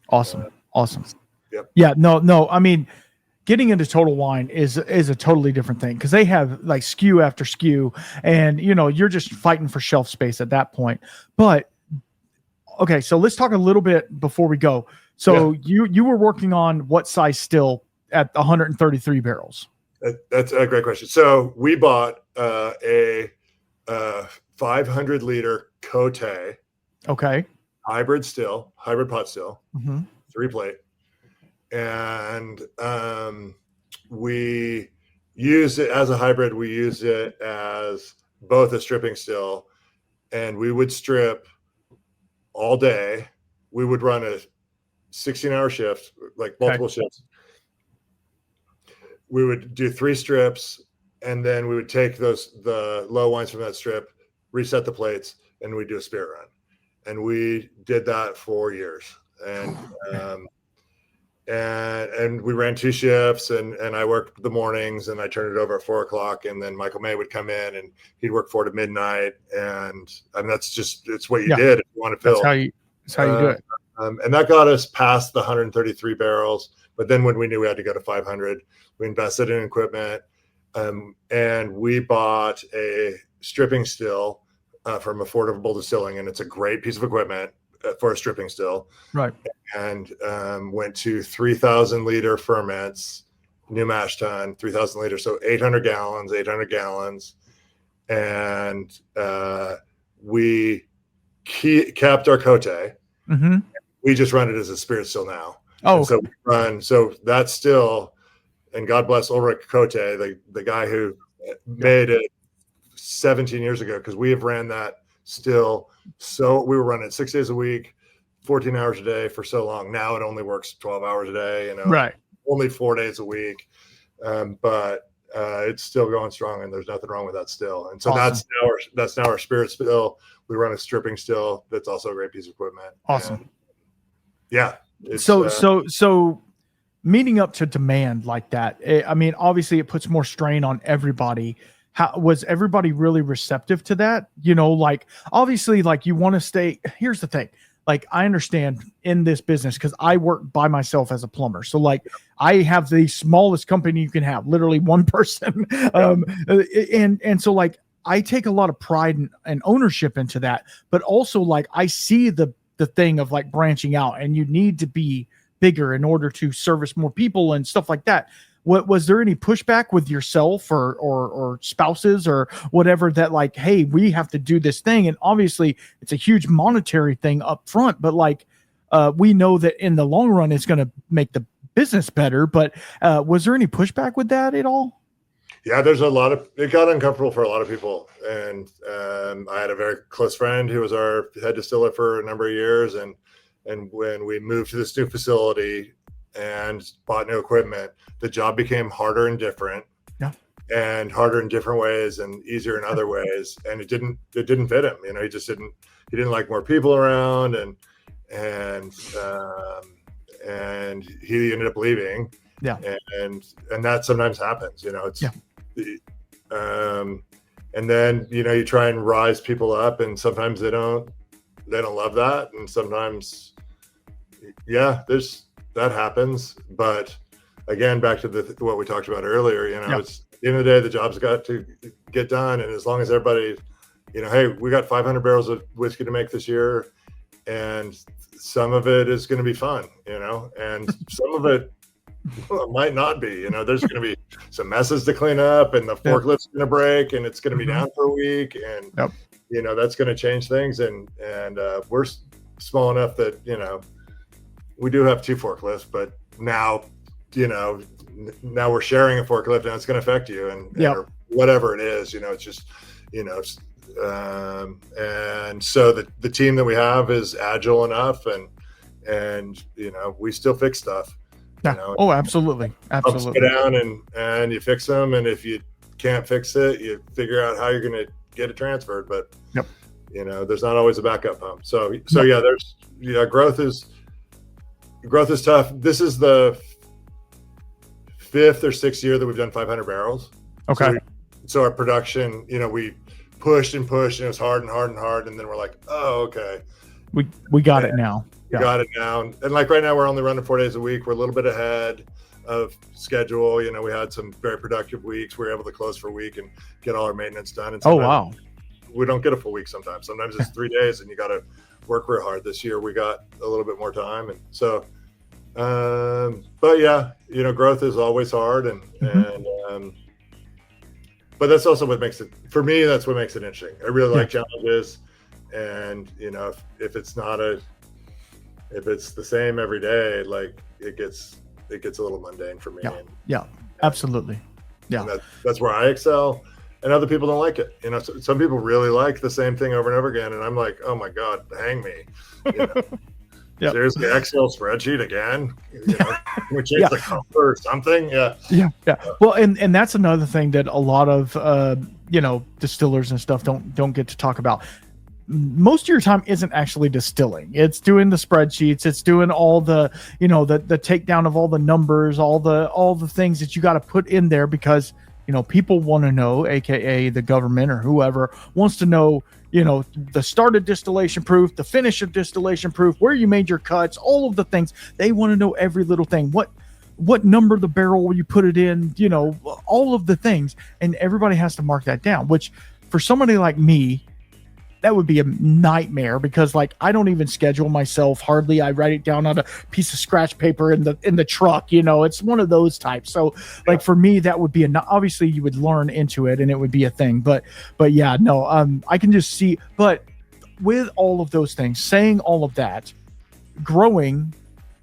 Awesome. Yep. Yeah. No. I mean, getting into Total Wine is a totally different thing, because they have like SKU after SKU, and you're just fighting for shelf space at that point. But okay, so let's talk a little bit before we go. So you were working on what size still at 133 barrels? That's a great question. So we bought a 500 liter Cote. Okay. Hybrid pot still, 3-plate. And we use it as a hybrid. We use it as both a stripping still, and we would strip all day. We would run a 16-hour shift, like multiple shifts. We would do 3 strips, and then we would take the low wines from that strip, reset the plates, and we'd do a spirit run. And we did that for years. And we ran 2 shifts, and I worked the mornings, and I turned it over at 4:00, and then Michael May would come in and he'd work 4 to midnight. And it's what you did if you want to fill. That's how you do it. And that got us past the 133 barrels. But then when we knew we had to go to 500, we invested in equipment, and we bought a stripping still from Affordable Distilling, and it's a great piece of equipment for a stripping still. Right. And went to 3,000 liter ferments, new mash tun, 3,000 liters, so 800 gallons. And we kept our Cote. We just run it as a spirit still now. So that's still, and God bless Ulrich Cote, the guy who made it 17 years ago, because we have ran that still. So we were running it 6 days a week, 14 hours a day for so long. Now it only works 12 hours a day, only 4 days a week. But it's still going strong, and there's nothing wrong with that still. And so that's now our spirit still. We run a stripping still. That's also a great piece of equipment. Awesome. And So meeting up to demand like that, I mean, obviously it puts more strain on everybody. How was everybody really receptive to that? You know, like obviously, like you want to stay. Here's the thing. Like I understand in this business because I work by myself as a plumber. So like I have the smallest company you can have, literally one person. And so like I take a lot of pride and ownership into that, but also like I see the thing of like branching out, and you need to be bigger in order to service more people and stuff like that. What was there any pushback with yourself or spouses or whatever that like, hey, we have to do this thing? And obviously it's a huge monetary thing up front, but like we know that in the long run it's going to make the business better. But was there any pushback with that at all? Yeah, there's it got uncomfortable for a lot of people. And I had a very close friend who was our head distiller for a number of years. And when we moved to this new facility and bought new equipment, the job became harder and different. Yeah. And harder in different ways and easier in other ways. And it didn't fit him. You know, he didn't like more people around, and he ended up leaving. Yeah. And that sometimes happens, you know, and then, you know, you try and rise people up, and sometimes they don't love that. And sometimes, that happens. But again, back to what we talked about earlier, you know, it's at the end of the day, the job's got to get done. And as long as everybody, you know, hey, we got 500 barrels of whiskey to make this year, and some of it is going to be fun, you know, and some of it might not be, you know, there's going to be some messes to clean up, and the forklift's going to break, and it's going to be down for a week. And, you know, that's going to change things. And we're small enough that, you know, we do have 2 forklifts, but now, you know, now we're sharing a forklift, and it's going to affect you, and or whatever it is, you know, it's just, you know, and so the team that we have is agile enough, and you know, we still fix stuff. Yeah. You know, oh, absolutely. Sit down and you fix them, and if you can't fix it, you figure out how you're going to get it transferred. But you know, there's not always a backup pump. So growth is tough. This is the 5th or 6th year that we've done 500 barrels. Okay. So our production, you know, we pushed and pushed, and it was hard and hard and hard. And then we're like, oh, okay. We got it now. We got it now. And like right now we're only running 4 days a week. We're a little bit ahead of schedule. You know, we had some very productive weeks. We were able to close for a week and get all our maintenance done. And wow. We don't get a full week sometimes. Sometimes it's 3 days and you got to work real hard. This year we got a little bit more time. And so, but yeah, you know, growth is always hard. But that's also what makes it, for me, that's what makes it interesting. I really like challenges. And, you know, if it's the same every day, like it gets a little mundane for me. Absolutely. Yeah. And that's where I excel, and other people don't like it. You know, some people really like the same thing over and over again. And I'm like, oh my God, hang me. You know? Seriously, Excel spreadsheet again? You know, can we change the color or something? Yeah. Well, and that's another thing that a lot of, you know, distillers and stuff don't get to talk about. Most of your time isn't actually distilling. It's doing the spreadsheets. It's doing all the, you know, the takedown of all the numbers, all the things that you got to put in there, because, you know, people want to know, AKA the government or whoever wants to know, you know, the start of distillation proof, the finish of distillation proof, where you made your cuts, all of the things. They want to know every little thing. What number the barrel you put it in, you know, all of the things. And everybody has to mark that down, which for somebody like me, that would be a nightmare, because like I don't even schedule myself hardly. I write it down on a piece of scratch paper in the truck, you know, it's one of those types. So like for me, that would be obviously you would learn into it and it would be a thing, but yeah, no, I can just see, but with all of those things, saying all of that, growing,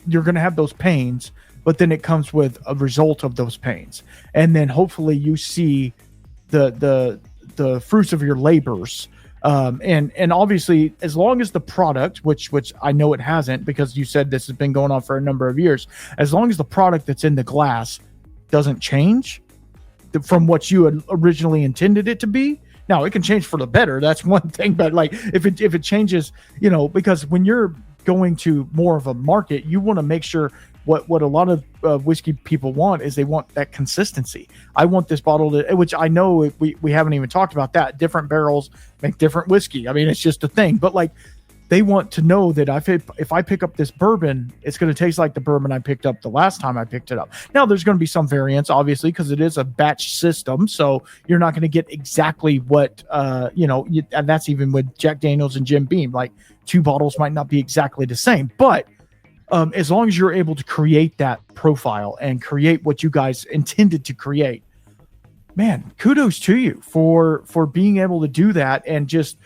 you're going to have those pains, but then it comes with a result of those pains. And then hopefully you see the fruits of your labors. And obviously, as long as the product, which I know it hasn't, because you said this has been going on for a number of years, as long as the product that's in the glass doesn't change from what you had originally intended it to be. Now it can change for the better. That's one thing. But like if it changes, you know, because when you're going to more of a market, you want to make sure what a lot of whiskey people want is they want that consistency. I want this bottle to, which I know we haven't even talked about that. Different barrels make different whiskey. I mean, it's just a thing. But like, they want to know that if I pick up this bourbon, it's going to taste like the bourbon I picked up the last time I picked it up. Now, there's going to be some variance, obviously, because it is a batch system. So you're not going to get exactly what, and that's even with Jack Daniels and Jim Beam. Like, 2 bottles might not be exactly the same. But as long as you're able to create that profile and create what you guys intended to create, man, kudos to you for being able to do that and just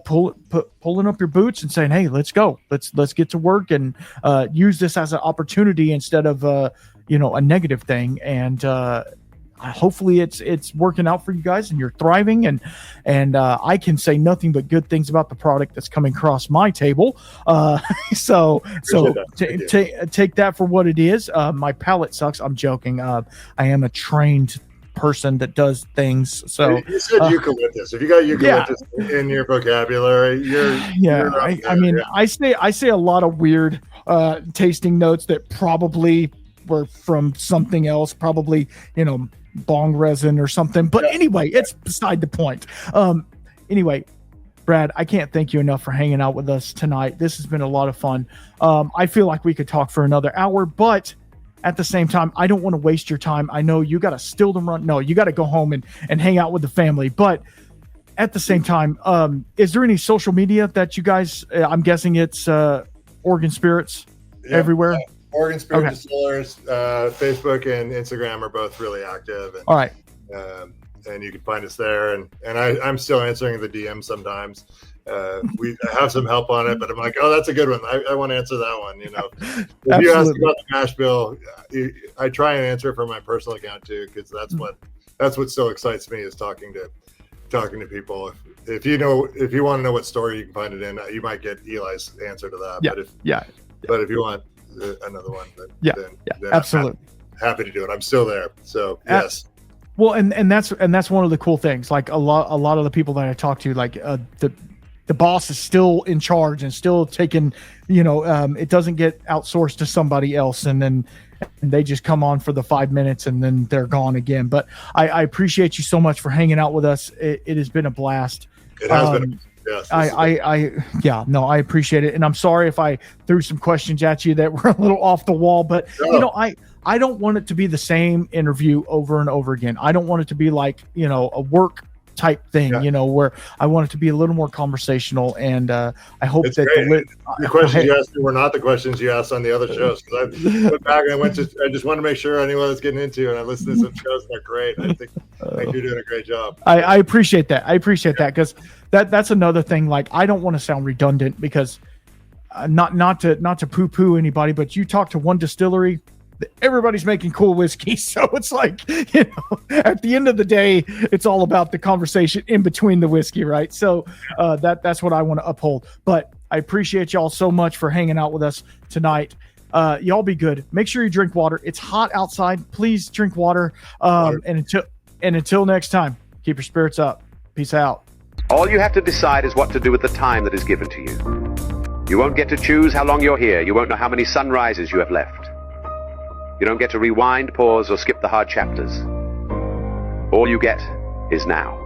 pulling up your boots and saying, hey, let's go, let's get to work and use this as an opportunity instead of a negative thing. And hopefully it's working out for you guys and you're thriving, and I can say nothing but good things about the product that's coming across my table. So take that for what it is. My palate sucks. I'm joking. I am a trained person that does things. So you said eucalyptus. If you got eucalyptus in your vocabulary, I say a lot of weird tasting notes that probably were from something else, probably bong resin or something. But anyway, it's beside the point. Anyway, Brad, I can't thank you enough for hanging out with us tonight. This has been a lot of fun. I feel like we could talk for another hour, but at the same time, I don't want to waste your time. I know you got to still to run. No, you got to go home and hang out with the family. But at the same time, is there any social media that you guys, I'm guessing it's Oregon Spirits everywhere? Oregon Spirit Distillers, Facebook and Instagram are both really active. And, all right. And you can find us there. And I'm still answering the DM sometimes. We have some help on it, but I'm like, oh, that's a good one. I want to answer that one. If you ask about the mash bill, I try and answer from my personal account too, because that's what still excites me is talking to people. If you want to know what story you can find it in, you might get Eli's answer to that. But if you want another one, then absolutely I'm happy to do it. I'm still there. So yes. Well, and that's one of the cool things. Like a lot of the people that I talk to, like the boss is still in charge and still taking, it doesn't get outsourced to somebody else. And then they just come on for the 5 minutes and then they're gone again. But I appreciate you so much for hanging out with us. It has been a blast. It has been. Yes, I appreciate it. And I'm sorry if I threw some questions at you that were a little off the wall, but I don't want it to be the same interview over and over again. I don't want it to be like, a work type thing, where I want it to be a little more conversational. And I hope that the questions you asked me were not the questions you asked on the other shows. Because I went back and I just want to make sure I knew what I was getting into, and I listened to some shows and they're great. I think you're doing a great job. I appreciate that. That because that's another thing. Like, I don't want to sound redundant because not to poo-poo anybody, but you talk to one distillery, everybody's making cool whiskey. So it's like, at the end of the day, it's all about the conversation in between the whiskey, right? So that's what I want to uphold. But I appreciate y'all so much for hanging out with us tonight. Y'all be good. Make sure you drink water. It's hot outside. Please drink water. And until next time, keep your spirits up. Peace out. All you have to decide is what to do with the time that is given to you. You won't get to choose how long you're here. You won't know how many sunrises you have left. You don't get to rewind, pause, or skip the hard chapters. All you get is now.